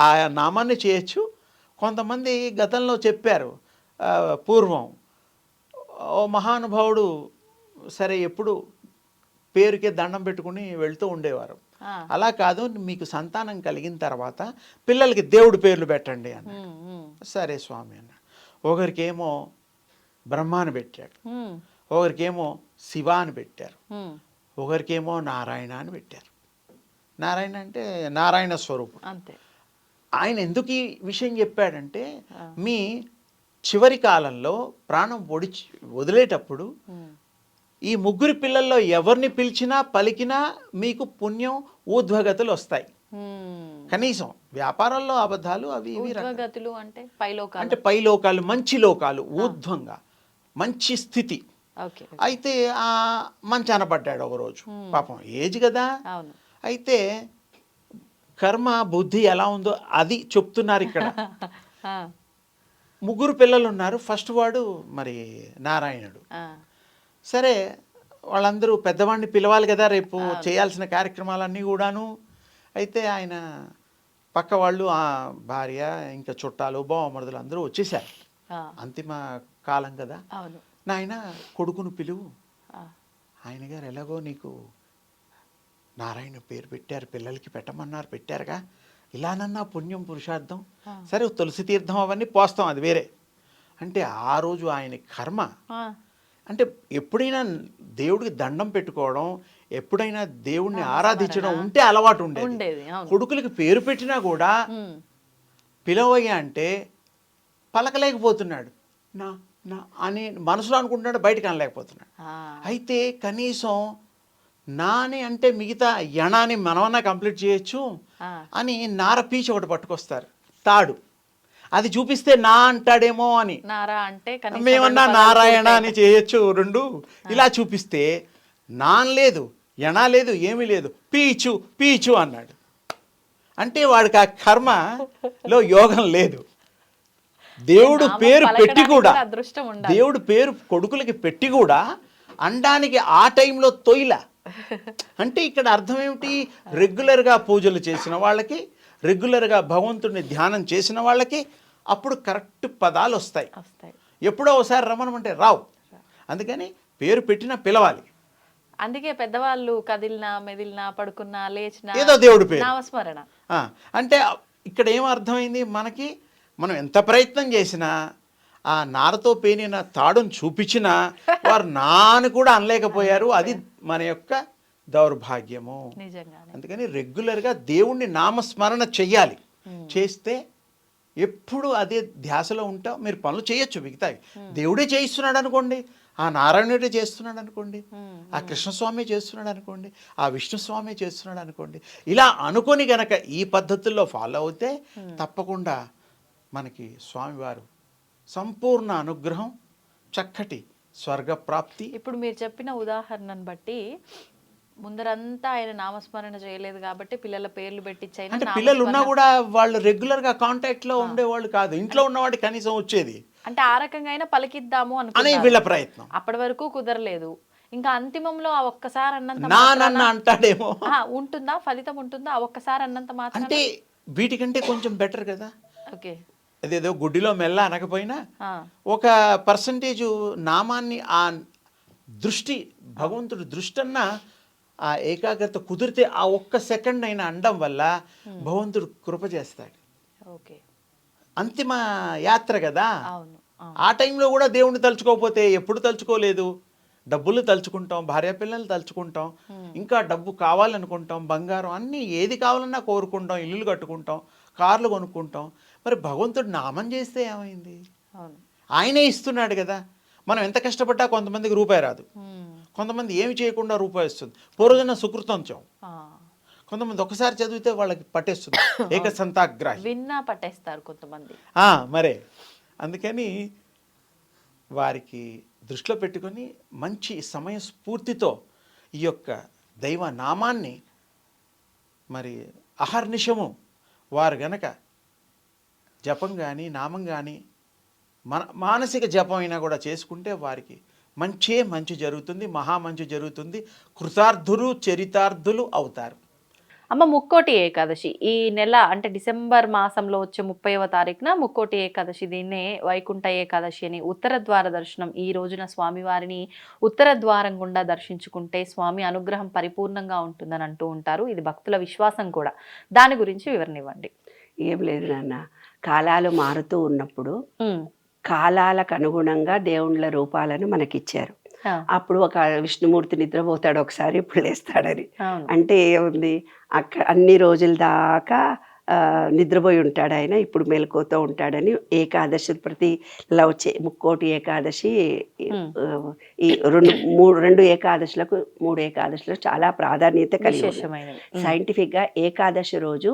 ఆ నామాన్ని చేయొచ్చు. కొంతమంది గతంలో చెప్పారు, పూర్వం ఓ మహానుభావుడు సరే ఎప్పుడు పేరుకే దండం పెట్టుకుని వెళ్తూ ఉండేవారు. ఆ. అలా కాదు, మీకు సంతానం కలిగిన తర్వాత పిల్లలకి దేవుడి పేర్లు పెట్టండి అన్న. సరే స్వామి అన్న. ఒకరికేమో బ్రహ్మ అని పెట్టాడు, ఒకరికేమో శివ అని పెట్టారు, ఒకరికేమో నారాయణ అని పెట్టారు. నారాయణ అంటే నారాయణ స్వరూపం. అంతే. ఆయన ఎందుకు ఈ విషయం చెప్పాడంటే, మీ చివరి కాలంలో ప్రాణం వదిలేటప్పుడు ఈ ముగ్గురు పిల్లల్లో ఎవరిని పిలిచినా పలికినా మీకు పుణ్యం ఊర్ధ్వగతులు వస్తాయి. కనీసం వ్యాపారాల్లో అబద్ధాలు అవి ఇవి ఊర్ధ్వగతులు అంటే పైలోకాలు, అంటే పైలోకాలు, మంచి లోకాలు, ఊర్ధ్వంగా మంచి స్థితి. ఓకే. అయితే ఆ మంచాన పడ్డాడు ఒకరోజు, పాపం ఏజ్ కదా. అవును. అయితే కర్మ బుద్ధి ఎలా ఉందో అది చెప్తున్నారు ఇక్కడ. ముగ్గురు పిల్లలు ఉన్నారు. ఫస్ట్ వాడు మరి నారాయణుడు. సరే వాళ్ళందరూ పెద్దవాడిని పిలవాలి కదా రేపు చేయాల్సిన కార్యక్రమాలన్నీ కూడాను. అయితే ఆయన పక్క వాళ్ళు, ఆ భార్య, ఇంకా చుట్టాలు, బావమరుదులు అందరూ వచ్చేసారు. అంతిమ కాలం కదా. నాయన కొడుకును పిలువు. ఆయన గారు ఎలాగో నీకు నారాయణ పేరు పెట్టారు, పిల్లలకి పెట్టమన్నారు, పెట్టారుగా, ఇలానన్నా పుణ్యం పురుషార్థం, సరే తులసి తీర్థం అవన్నీ పోస్తాం, అది వేరే. అంటే ఆ రోజు ఆయన కర్మ అంటే ఎప్పుడైనా దేవుడికి దండం పెట్టుకోవడం, ఎప్పుడైనా దేవుడిని ఆరాధించడం ఉంటే అలవాటు ఉండేది. కొడుకులకి పేరు పెట్టినా కూడా పిలవయ్యా అంటే పలకలేకపోతున్నాడు, నా నా అని మనసులో అనుకుంటున్నాడు, బయటకు అనలేకపోతున్నాడు. అయితే కనీసం నాని అంటే మిగతా యణాన్ని మనమన్నా కంప్లీట్ చేయొచ్చు అని నార పీచు ఒకటి పట్టుకొస్తారు, తాడు. అది చూపిస్తే నా అంటాడేమో అని, మేమన్నా నారాయణ అని చేయొచ్చు రెండు. ఇలా చూపిస్తే నాన్ లేదు, యణ లేదు, ఏమీ లేదు, పీచు పీచు అన్నాడు. అంటే వాడికి ఆ కర్మలో యోగం లేదు. దేవుడు పేరు పెట్టి కూడా, దేవుడు పేరు కొడుకులకి పెట్టి కూడా అనడానికి ఆ టైంలో తొయిల. అంటే ఇక్కడ అర్థం ఏమిటి? రెగ్యులర్గా పూజలు చేసిన వాళ్ళకి, రెగ్యులర్గా భగవంతుడిని ధ్యానం చేసిన వాళ్ళకి అప్పుడు కరెక్ట్ పదాలు వస్తాయి. ఎప్పుడో ఒకసారి రమ్మనమంటే రావు. అందుకని పేరు పెట్టినా పిలవాలి. అందుకే పెద్దవాళ్ళు కదిలినా, మెదిలినా, పడుకున్నా, లేచినా ఏదో దేవుడి పేరు, నామస్మరణ. అంటే ఇక్కడ ఏం అర్థమైంది మనకి? మనం ఎంత ప్రయత్నం చేసినా, ఆ నారతో పేనిన తాడును చూపించినా వారు నాను కూడా అనలేకపోయారు. అది మన యొక్క దౌర్భాగ్యము. అందుకని రెగ్యులర్గా దేవుణ్ణి నామస్మరణ చెయ్యాలి. చేస్తే ఎప్పుడు అదే ధ్యాసలో ఉంటాం. మీరు పనులు చేయొచ్చు మిగతావి, దేవుడే చేయిస్తున్నాడు అనుకోండి, ఆ నారాయణుడే చేస్తున్నాడు అనుకోండి, ఆ కృష్ణస్వామి చేస్తున్నాడు అనుకోండి, ఆ విష్ణుస్వామి చేస్తున్నాడు అనుకోండి. ఇలా అనుకొని గనక ఈ పద్ధతుల్లో ఫాలో అవుతే తప్పకుండా మనకి స్వామివారు సంపూర్ణ అనుగ్రహం, చక్కటి స్వర్గప్రాప్తి. ఇప్పుడు మీరు చెప్పిన ఉదాహరణను బట్టి ముందరంతా ఆయన నామస్మరణ చేయలేదు కాబట్టి పిల్లల పేర్లు పెట్టించాయి. అంటే పిల్లలు ఉన్నా కూడా వాళ్ళు రెగ్యులర్గా కాంటాక్ట్లో ఉండేవాళ్ళు కాదు. ఇంట్లో ఉన్నవాడి కనీసం వచ్చేది. అంటే ఆ రకంగా అయినా పలికిద్దాము అని వీళ్ళ ప్రయత్నం. అప్పటి వరకు కుదరలేదు. ఇంకా అంతిమంలో ఆ ఒక్కసారి అన్నంత నాన్న అంటాడేమో, ఉంటుందా ఫలితం ఉంటుందా? ఆ ఒక్కసారి అన్నంత మాత్రం అంటే వీటికంటే కొంచెం బెటర్ కదా. ఓకే, అదేదో గుడ్డిలో మెల్ల అనకపోయినా ఒక పర్సంటేజ్ నామాన్ని, ఆ దృష్టి, భగవంతుడి దృష్టి అన్న ఆ ఏకాగ్రత కుదిరితే ఆ ఒక్క సెకండ్ అయినా అండం వల్ల భగవంతుడు కృప చేస్తాడు. ఓకే, అంతిమ యాత్ర కదా. ఆ టైంలో కూడా దేవుణ్ణి తలుచుకోకపోతే ఎప్పుడు తలుచుకోలేదు. డబ్బులు తలుచుకుంటాం, భార్య పిల్లలు తలుచుకుంటాం, ఇంకా డబ్బు కావాలనుకుంటాం, బంగారం అన్నీ ఏది కావాలన్నా కోరుకుంటాం, ఇల్లులు కట్టుకుంటాం, కార్లు కొనుక్కుంటాం. మరి భగవంతుడు నామం చేస్తే ఏమైంది? ఆయనే ఇస్తున్నాడు కదా. మనం ఎంత కష్టపడ్డా కొంతమందికి రూపాయి రాదు, కొంతమంది ఏమి చేయకుండా రూపాయి వస్తుంది. పూర్వజన సుకృతంచం. కొంతమంది ఒకసారి చదివితే వాళ్ళకి పట్టేస్తుంది, ఏకసంతాగ్రాహి, విన్నా పట్టేస్తారు కొంతమంది. మరే అందుకని వారికి దృష్టిలో పెట్టుకొని మంచి సమయస్ఫూర్తితో ఈ యొక్క దైవ నామాన్ని మరి అహర్నిశము వారు గనక జపం కానీ నామం కానీ మానసిక జపం అయినా కూడా చేసుకుంటే వారికి మంచి జరుగుతుంది, మహామంచి జరుగుతుంది, కృతార్థులు చరితార్థులు అవుతారు. అమ్మ ముక్కోటి ఏకాదశి ఈ నెల అంటే డిసెంబర్ మాసంలో వచ్చే 30వ తారీఖున ముక్కోటి ఏకాదశి, దీన్నే వైకుంఠ ఏకాదశి అని. ఉత్తర ద్వార దర్శనం ఈ రోజున స్వామివారిని ఉత్తర ద్వారం గుండా దర్శించుకుంటే స్వామి అనుగ్రహం పరిపూర్ణంగా ఉంటుందని అంటూ ఉంటారు. ఇది భక్తుల విశ్వాసం కూడా. దాని గురించి వివరణ ఇవ్వండి. ఏం లేదు నాన్న, కాలాలు మారుతూ ఉన్నప్పుడు కాలాలకు అనుగుణంగా దేవుళ్ళ రూపాలను మనకిచ్చారు. అప్పుడు ఒక విష్ణుమూర్తి నిద్రపోతాడు ఒకసారి, ఇప్పుడు లేస్తాడని. అంటే ఏముంది, అన్ని రోజుల దాకా నిద్రపోయి ఉంటాడు ఆయన, ఇప్పుడు మెలకువతో ఉంటాడని. ఏకాదశి ప్రతి ఇలా వచ్చే ముక్కోటి ఏకాదశి, ఈ రెండు ఏకాదశులకు 3 ఏకాదశులకు చాలా ప్రాధాన్యత కలిగి సైంటిఫిక్గా. ఏకాదశి రోజు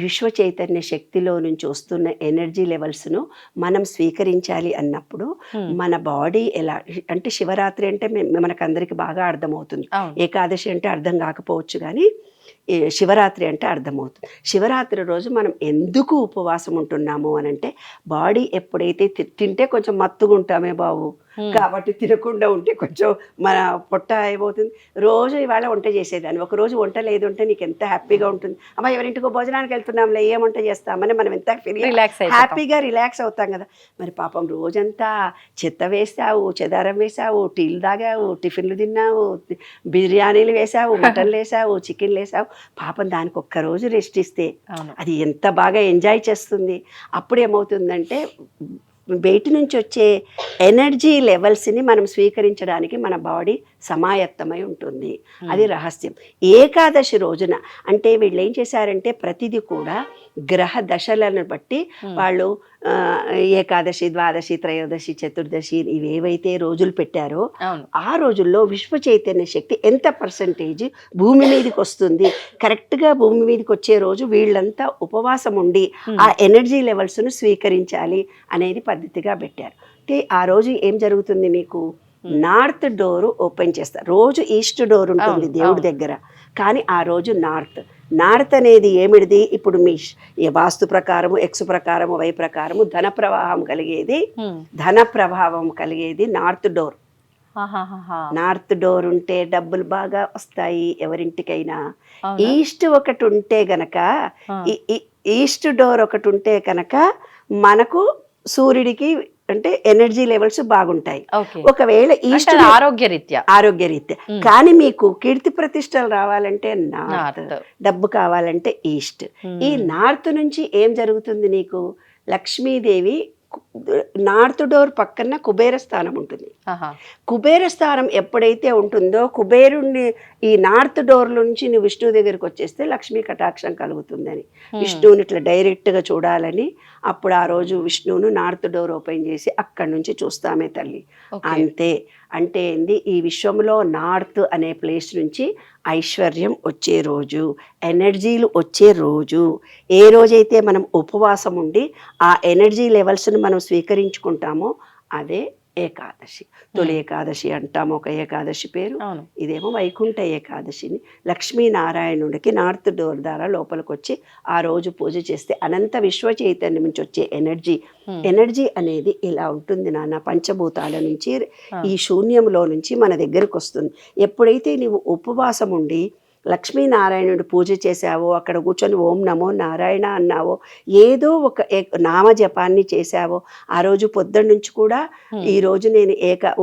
విశ్వ చైతన్య శక్తిలో నుంచి వస్తున్న ఎనర్జీ లెవెల్స్ను మనం స్వీకరించాలి అన్నప్పుడు మన బాడీ ఎలా అంటే, శివరాత్రి అంటే మనకందరికి బాగా అర్థమవుతుంది, ఏకాదశి అంటే అర్థం కాకపోవచ్చు కానీ శివరాత్రి అంటే అర్థమవుతుంది. శివరాత్రి రోజు మనం ఎందుకు ఉపవాసం ఉంటున్నాము అని అంటే, బాడీ ఎప్పుడైతే తింటే కొంచెం మత్తుగా ఉంటామే బాబు, కాబట్టి తినకుండా ఉంటే కొంచెం మన పొట్ట అయిపోతుంది. రోజు ఇవాళ వంట చేసేదాన్ని, ఒకరోజు వంట లేదు అంటే నీకు ఎంత హ్యాపీగా ఉంటుంది. అమ్మ ఎవరింటికో భోజనానికి వెళ్తున్నాంలే, ఏం వంట చేస్తామని మనం ఎంత హ్యాపీగా రిలాక్స్ అవుతాం కదా. మరి పాపం రోజంతా చెత్త వేసావు, చెదారం వేసావు, టీలు తాగావు, టిఫిన్లు తిన్నావు, బిర్యానీలు వేసావు, మటన్లు వేసావు, చికెన్లు వేసావు. పాపం దానికి ఒక్కరోజు రెస్ట్ ఇస్తే అది ఎంత బాగా ఎంజాయ్ చేస్తుంది. అప్పుడు ఏమవుతుందంటే, బయట నుంచి వచ్చే ఎనర్జీ లెవెల్స్ని మనం స్వీకరించడానికి మన బాడీ సమాయత్తమై ఉంటుంది. అది రహస్యం. ఏకాదశి రోజున అంటే వీళ్ళు ఏం చేశారంటే, ప్రతిదీ కూడా గ్రహ దశలను బట్టి వాళ్ళు ఏకాదశి, ద్వాదశి, త్రయోదశి, చతుర్దశి ఇవేవైతే రోజులు పెట్టారో ఆ రోజుల్లో విశ్వ చైతన్య శక్తి ఎంత పర్సంటేజ్ భూమి మీదకి వస్తుంది, కరెక్ట్గా భూమి మీదకి వచ్చే రోజు వీళ్ళంతా ఉపవాసం ఉండి ఆ ఎనర్జీ లెవెల్స్ను స్వీకరించాలి అనేది పద్ధతిగా పెట్టారు. అంటే ఆ రోజు ఏం జరుగుతుంది, మీకు నార్త్ డోరు ఓపెన్ చేస్తారు. రోజు ఈస్ట్ డోర్ ఉంటుంది దేవుడి దగ్గర, కానీ ఆ రోజు నార్త్ అనేది ఏమిటిది, ఇప్పుడు మీ వాస్తు ప్రకారము, ఎక్స్ ప్రకారము, వై ప్రకారము ధన ప్రవాహం కలిగేది నార్త్ డోర్. నార్త్ డోర్ ఉంటే డబ్బులు బాగా వస్తాయి ఎవరింటికైనా. ఈస్ట్ ఒకటి ఉంటే గనక, ఈస్ట్ డోర్ ఒకటి ఉంటే కనుక మనకు సూర్యుడికి అంటే ఎనర్జీ లెవెల్స్ బాగుంటాయి. ఒకవేళ ఈస్ట్ ఆరోగ్యరీత్యా కానీ మీకు కీర్తి ప్రతిష్టలు రావాలంటే నార్త్, డబ్బు కావాలంటే ఈస్ట్. ఈ నార్త్ నుంచి ఏం జరుగుతుంది, నీకు లక్ష్మీదేవి నార్త్ డోర్ పక్కన కుబేర స్థానం ఉంటుంది. కుబేర స్థానం ఎప్పుడైతే ఉంటుందో, కుబేరుణ్ణి ఈ నార్త్ డోర్ నుంచి నువ్వు విష్ణువు దగ్గరికి వచ్చేస్తే లక్ష్మీ కటాక్షం కలుగుతుందని, విష్ణువుని ఇట్లా డైరెక్ట్గా చూడాలని. అప్పుడు ఆ రోజు విష్ణువును నార్త్ డోర్ ఓపెన్ చేసి అక్కడి నుంచి చూస్తామే తల్లి. అంతే. అంటే ఏంది, ఈ విశ్వంలో నార్త్ అనే ప్లేస్ నుంచి ఐశ్వర్యం వచ్చే రోజు, ఎనర్జీలు వచ్చే రోజు. ఏ రోజైతే మనం ఉపవాసం ఉండి ఆ ఎనర్జీ లెవెల్స్ను మనం స్వీకరించుకుంటామో అదే ఏకాదశి. తొలి ఏకాదశి అంటాము ఒక ఏకాదశి పేరు. ఇదేమో వైకుంఠ ఏకాదశిని లక్ష్మీనారాయణుడికి నార్త్ డోర్ ద్వారా లోపలికి వచ్చి ఆ రోజు పూజ చేస్తే అనంత విశ్వ చైతన్యం నుంచి వచ్చే ఎనర్జీ అనేది ఇలా ఉంటుంది నాన్న. పంచభూతాల నుంచి ఈ శూన్యంలో నుంచి మన దగ్గరకు వస్తుంది. ఎప్పుడైతే నీవు ఉపవాసం ఉండి లక్ష్మీనారాయణుడు పూజ చేశావో, అక్కడ కూర్చొని ఓం నమో నారాయణ అన్నావో, ఏదో ఒక నామజపాన్ని చేశావో, ఆ రోజు పొద్దున్న నుంచి కూడా ఈరోజు నేను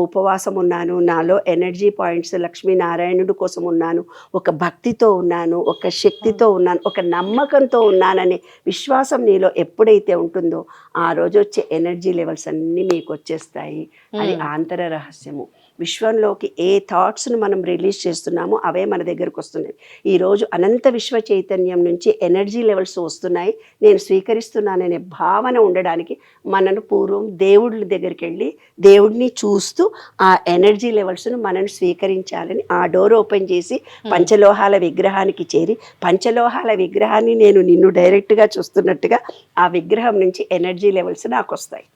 ఉపవాసం ఉన్నాను, నాలో ఎనర్జీ పాయింట్స్ లక్ష్మీనారాయణుడి కోసం ఉన్నాను, ఒక భక్తితో ఉన్నాను, ఒక శక్తితో ఉన్నాను, ఒక నమ్మకంతో ఉన్నాననే విశ్వాసం నీలో ఎప్పుడైతే ఉంటుందో ఆ రోజు వచ్చే ఎనర్జీ లెవెల్స్ అన్నీ మీకు వచ్చేస్తాయి. అది ఆంతర రహస్యము. విశ్వంలోకి ఏ థాట్స్ను మనం రిలీజ్ చేస్తున్నామో అవే మన దగ్గరకు వస్తున్నాయి. ఈరోజు అనంత విశ్వ చైతన్యం నుంచి ఎనర్జీ లెవెల్స్ వస్తున్నాయి, నేను స్వీకరిస్తున్నాననే భావన ఉండడానికి మనను పూర్వం దేవుళ్ళ దగ్గరికి వెళ్ళి దేవుడిని చూస్తూ ఆ ఎనర్జీ లెవెల్స్ను మనం స్వీకరించాలని ఆ డోర్ ఓపెన్ చేసి పంచలోహాల విగ్రహానికి చేరి, పంచలోహాల విగ్రహాన్ని నేను నిన్ను డైరెక్ట్గా చూస్తున్నట్టుగా ఆ విగ్రహం నుంచి ఎనర్జీ లెవెల్స్ నాకు వస్తాయి.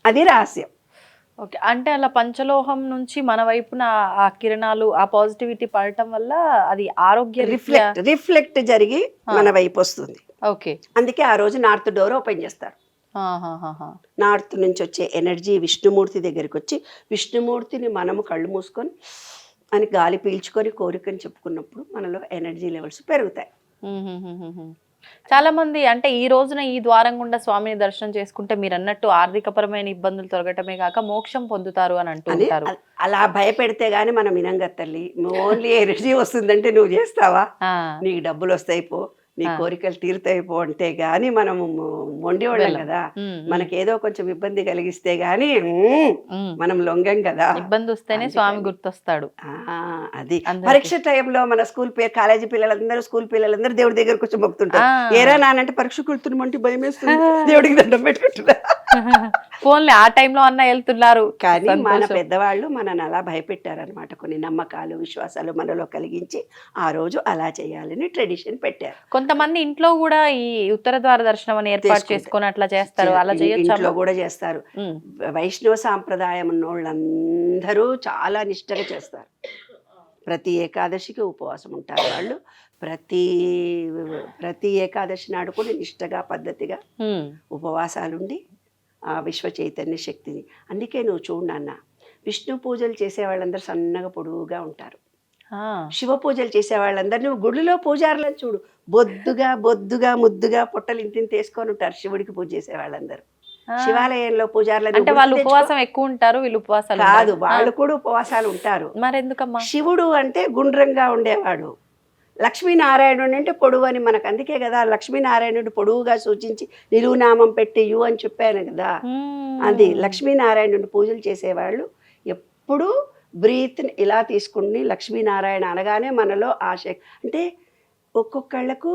అది రహస్యం. ఓకే. అంటే అలా పంచలోహం నుంచి మన వైపున ఆ కిరణాలు, ఆ పాజిటివిటీ పడటం వల్ల అది ఆరోగ్య రిఫ్లెక్ట్ జరిగి మన వైపు వస్తుంది. ఓకే. అందుకే ఆ రోజు నార్త్ డోర్ ఓపెన్ చేస్తారు. నార్త్ నుంచి వచ్చే ఎనర్జీ విష్ణుమూర్తి దగ్గరికి వచ్చి, విష్ణుమూర్తిని మనము కళ్ళు మూసుకొని అని గాలి పీల్చుకొని కోరికని చెప్పుకున్నప్పుడు మనలో ఎనర్జీ లెవెల్స్ పెరుగుతాయి. చాలా మంది అంటే ఈ రోజున ఈ ద్వారం గుండా స్వామిని దర్శనం చేసుకుంటే మీరు అన్నట్టు ఆర్థికపరమైన ఇబ్బందులు తొలగటమే కాక మోక్షం పొందుతారు అని అంటూ ఉంటారు. అలా భయపెడితే గానీ మనం వినంగా తల్లి. ఓన్లీ ఎనర్జీ వస్తుందంటే నువ్వు చేస్తావా, నీకు డబ్బులు వస్తాయి పో, నీ కోరికలు తీరుతాయి పో అంటే గాని మనము మొండి వాళ్ళం కదా. మనకేదో కొంచెం ఇబ్బంది కలిగిస్తే గాని మనం లొంగం కదా. ఇబ్బంది వస్తేనే స్వామి గుర్తొస్తాడు. అది పరీక్ష టైంలో మన స్కూల్ కాలేజీ పిల్లలందరూ స్కూల్ పిల్లలందరూ దేవుడి దగ్గరకు వచ్చి మొక్కుతుంటారు. ఏరా నానంటే పరీక్ష కుడుతున్నామంటే భయం వేస్తుంది, దేవుడికి దండం పెట్టుకుంటున్నా. ఫోన్లే ఆ టైంలో అన్న వెళ్తున్నారు. కానీ మన పెద్దవాళ్ళు మనని అలా భయపెట్టారనమాట. కొన్ని నమ్మకాలు విశ్వాసాలు మనలో కలిగించి ఆ రోజు అలా చేయాలని ట్రెడిషన్ పెట్టారు. కొంతమంది ఇంట్లో కూడా ఈ ఉత్తర ద్వార దర్శనం అని ఏర్పాటు చేసుకొని అట్లా చేస్తారు. అలా చేయొచ్చు, ఇంట్లో కూడా చేస్తారు. వైష్ణవ సాంప్రదాయం ఉన్నోళ్ళందరూ చాలా నిష్టగా చేస్తారు. ప్రతి ఏకాదశికి ఉపవాసం ఉంటారు వాళ్ళు. ప్రతి ఏకాదశి నాడు కూడా నిష్టగా పద్ధతిగా ఉపవాసాలుండి ఆ విశ్వ చైతన్య శక్తిని. అందుకే నువ్వు చూడు నాన్న, విష్ణు పూజలు చేసే వాళ్ళందరూ సన్నగా పొడుగుగా ఉంటారు. శివ పూజలు చేసే వాళ్ళందరూ నువ్వు గుడిలో పూజారులను చూడు, బొద్దుగా ముద్దుగా పొట్టలు ఇంటిని తీసుకొని ఉంటారు. శివుడికి పూజ చేసే వాళ్ళందరూ శివాలయంలో పూజారులు అంటే వాళ్ళు ఉపవాసం ఎక్కువ ఉంటారు, వీళ్ళు ఉపవాసాలు కాదు, వాళ్ళు కూడా ఉపవాసాలు ఉంటారు. మరి ఎందుకమ్మా? శివుడు అంటే గుండ్రంగా ఉండేవాడు, లక్ష్మీనారాయణుడు అంటే పొడువు అని మనకు. అందుకే కదా లక్ష్మీనారాయణుడు పొడువుగా సూచించి నిలువునామం పెట్టి యు అని చెప్పాను కదా. అది లక్ష్మీనారాయణుడు పూజలు చేసేవాళ్ళు ఎప్పుడూ బ్రీత్ని ఇలా తీసుకుని లక్ష్మీనారాయణ అనగానే మనలో ఆశ. అంటే ఒక్కొక్కళ్ళకు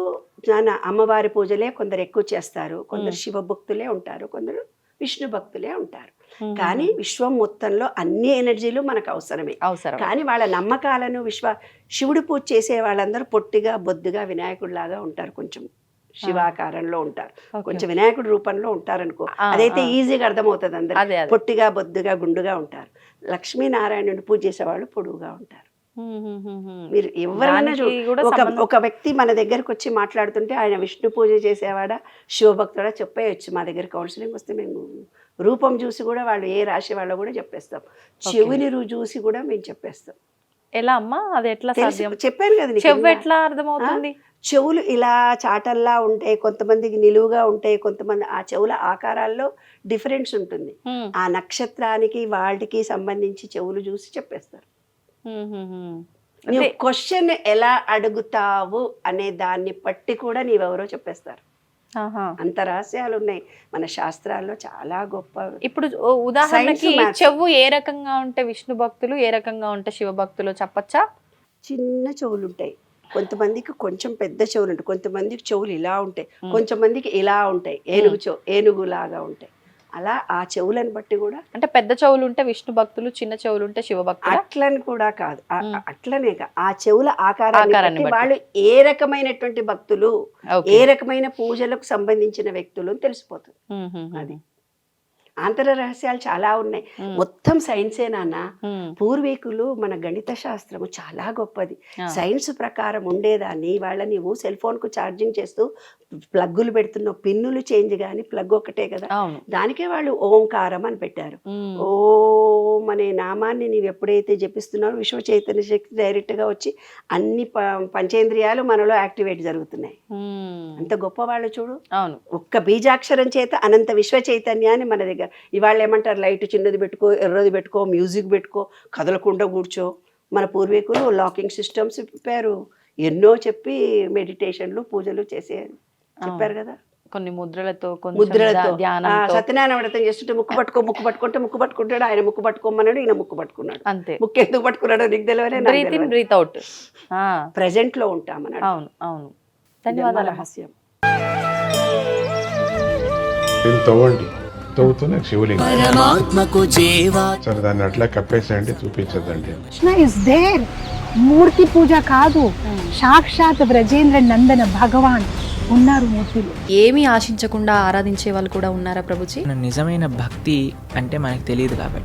అమ్మవారి పూజలే కొందరు ఎక్కువ చేస్తారు, కొందరు శివ భక్తులే ఉంటారు, కొందరు విష్ణు భక్తులే ఉంటారు. కానీ విశ్వం మొత్తంలో అన్ని ఎనర్జీలు మనకు అవసరమే. కానీ వాళ్ళ నమ్మకాలను శివుడు పూజ చేసే వాళ్ళందరూ పొట్టిగా బొద్దుగా వినాయకుడిలాగా ఉంటారు, కొంచెం శివాకారంలో ఉంటారు, కొంచెం వినాయకుడి రూపంలో ఉంటారు అనుకో. అదైతే ఈజీగా అర్థమవుతుంది అందరూ. పొట్టిగా బొద్దుగా గుండుగా ఉంటారు. లక్ష్మీనారాయణుని పూజ చేసేవాళ్ళు పొడుగుగా ఉంటారు. మీరు ఎవరైనా ఒక వ్యక్తి మన దగ్గరకు వచ్చి మాట్లాడుతుంటే ఆయన విష్ణు పూజ చేసేవాడా శివభక్తుడా చెప్పేయచ్చు. మా దగ్గర కౌన్సిలింగ్ వస్తే మేము రూపం చూసి కూడా వాళ్ళు ఏ రాశి వాళ్ళో కూడా చెప్పేస్తాం, చెవిని చూసి కూడా మేము చెప్పేస్తాం. ఎలా అమ్మా అది ఎట్లా సాధ్యం? చెప్పాను కదా, చెవు ఎట్లా అర్థమవుతుంది? చెవులు ఇలా చాటల్లా ఉంటాయి, కొంతమందికి నిలువుగా ఉంటాయి, కొంతమంది ఆ చెవుల ఆకారాల్లో డిఫరెన్స్ ఉంటుంది. ఆ నక్షత్రానికి వాటికి సంబంధించి చెవులు చూసి చెప్పేస్తారు. నువ్వు క్వశ్చన్ ఎలా అడుగుతావు అనే దాన్ని బట్టి కూడా నీవెవరో చెప్పేస్తారు. అంత రహస్యాలు ఉన్నాయి మన శాస్త్రాల్లో, చాలా గొప్ప. ఇప్పుడు ఉదాహరణకి చెవు ఏ రకంగా ఉంటే విష్ణు భక్తులు, ఏ రకంగా ఉంటే శివ భక్తులు చెప్పచ్చా? చిన్న చెవులు ఉంటాయి, కొంతమందికి కొంచెం పెద్ద చెవులు ఉంటాయి, కొంతమందికి చెవులు ఇలా ఉంటాయి, కొంతమందికి ఇలా ఉంటాయి, ఏనుగులాగా ఉంటాయి. అలా ఆ చెవులను బట్టి కూడా, అంటే పెద్ద చెవులు ఉంటే విష్ణు భక్తులు, చిన్న చెవులు ఉంటే శివ భక్తులు అట్లని కూడా కాదు. అట్లనే ఆ చెవుల ఆకారాన్ని వాళ్ళు ఏ రకమైనటువంటి భక్తులు, ఏ రకమైన పూజలకు సంబంధించిన వ్యక్తులు తెలిసిపోతుంది. అది ఆంతర రహస్యాలు చాలా ఉన్నాయి. మొత్తం సైన్సే నాన్న. పూర్వీకులు మన గణిత శాస్త్రము చాలా గొప్పది. సైన్స్ ప్రకారం ఉండేదాన్ని వాళ్ళ నీవు సెల్ ఫోన్ కు ఛార్జింగ్ చేస్తూ ప్లగ్గులు పెడుతున్నావు, పిన్నులు చేంజ్ కానీ ప్లగ్ ఒకటే కదా. దానికే వాళ్ళు ఓంకారం అని పెట్టారు. ఓం అనే నామాన్ని నీవు ఎప్పుడైతే జపిస్తున్నావో విశ్వ చైతన్య శక్తి డైరెక్ట్ గా వచ్చి అన్ని పంచేంద్రియాలు మనలో యాక్టివేట్ జరుగుతున్నాయి. అంత గొప్ప వాళ్ళు చూడు. ఒక్క బీజాక్షరం చేత అనంత విశ్వ చైతన్యాన్ని మన దగ్గర. ఇవాళ ఏమంటారు, లైట్ చిన్నది పెట్టుకో, ఎర్రది పెట్టుకో, మ్యూజిక్ పెట్టుకో, కదలకుండా కూర్చో. మన పూర్వీకులు లాకింగ్ సిస్టమ్స్ చెప్పారు, ఎన్నో చెప్పి మెడిటేషన్లు పూజలు చెప్పారు కదా. కొన్ని ముద్రలతో సత్యనారాయణ వ్రతం చేస్తుంటే ముక్కు పట్టుకుంటే ముక్కు పట్టుకుంటాడు ఆయన, ముక్కు పట్టుకోమన్నాడు ఈయన ముక్కు పట్టుకున్నాడు. అంతే. ముక్కు ఎందుకు పట్టుకున్నాడో నీకు తెలియదు. ప్రెజెంట్ లో ఉంటామన్నాడు. అవును అవును. ధన్యవాదాలు. రహస్యం. తవ్వండి, తవ్వుతూనే శివలింగం సరే దాన్ని అట్లా కప్పేసేయండి, చూపించదండి. Krishna is there. మూర్తి పూజ కాదు, సాక్షాత్ బ్రజేంద్ర నందన భగవాన్ ఉన్నారు మూర్తిలో. ఏమీ ఆశించకుండా ఆరాధించే వాళ్ళు కూడా ఉన్నారా ప్రభుజీ? నిజమైన భక్తి అంటే మనకు తెలియదు కాబట్టి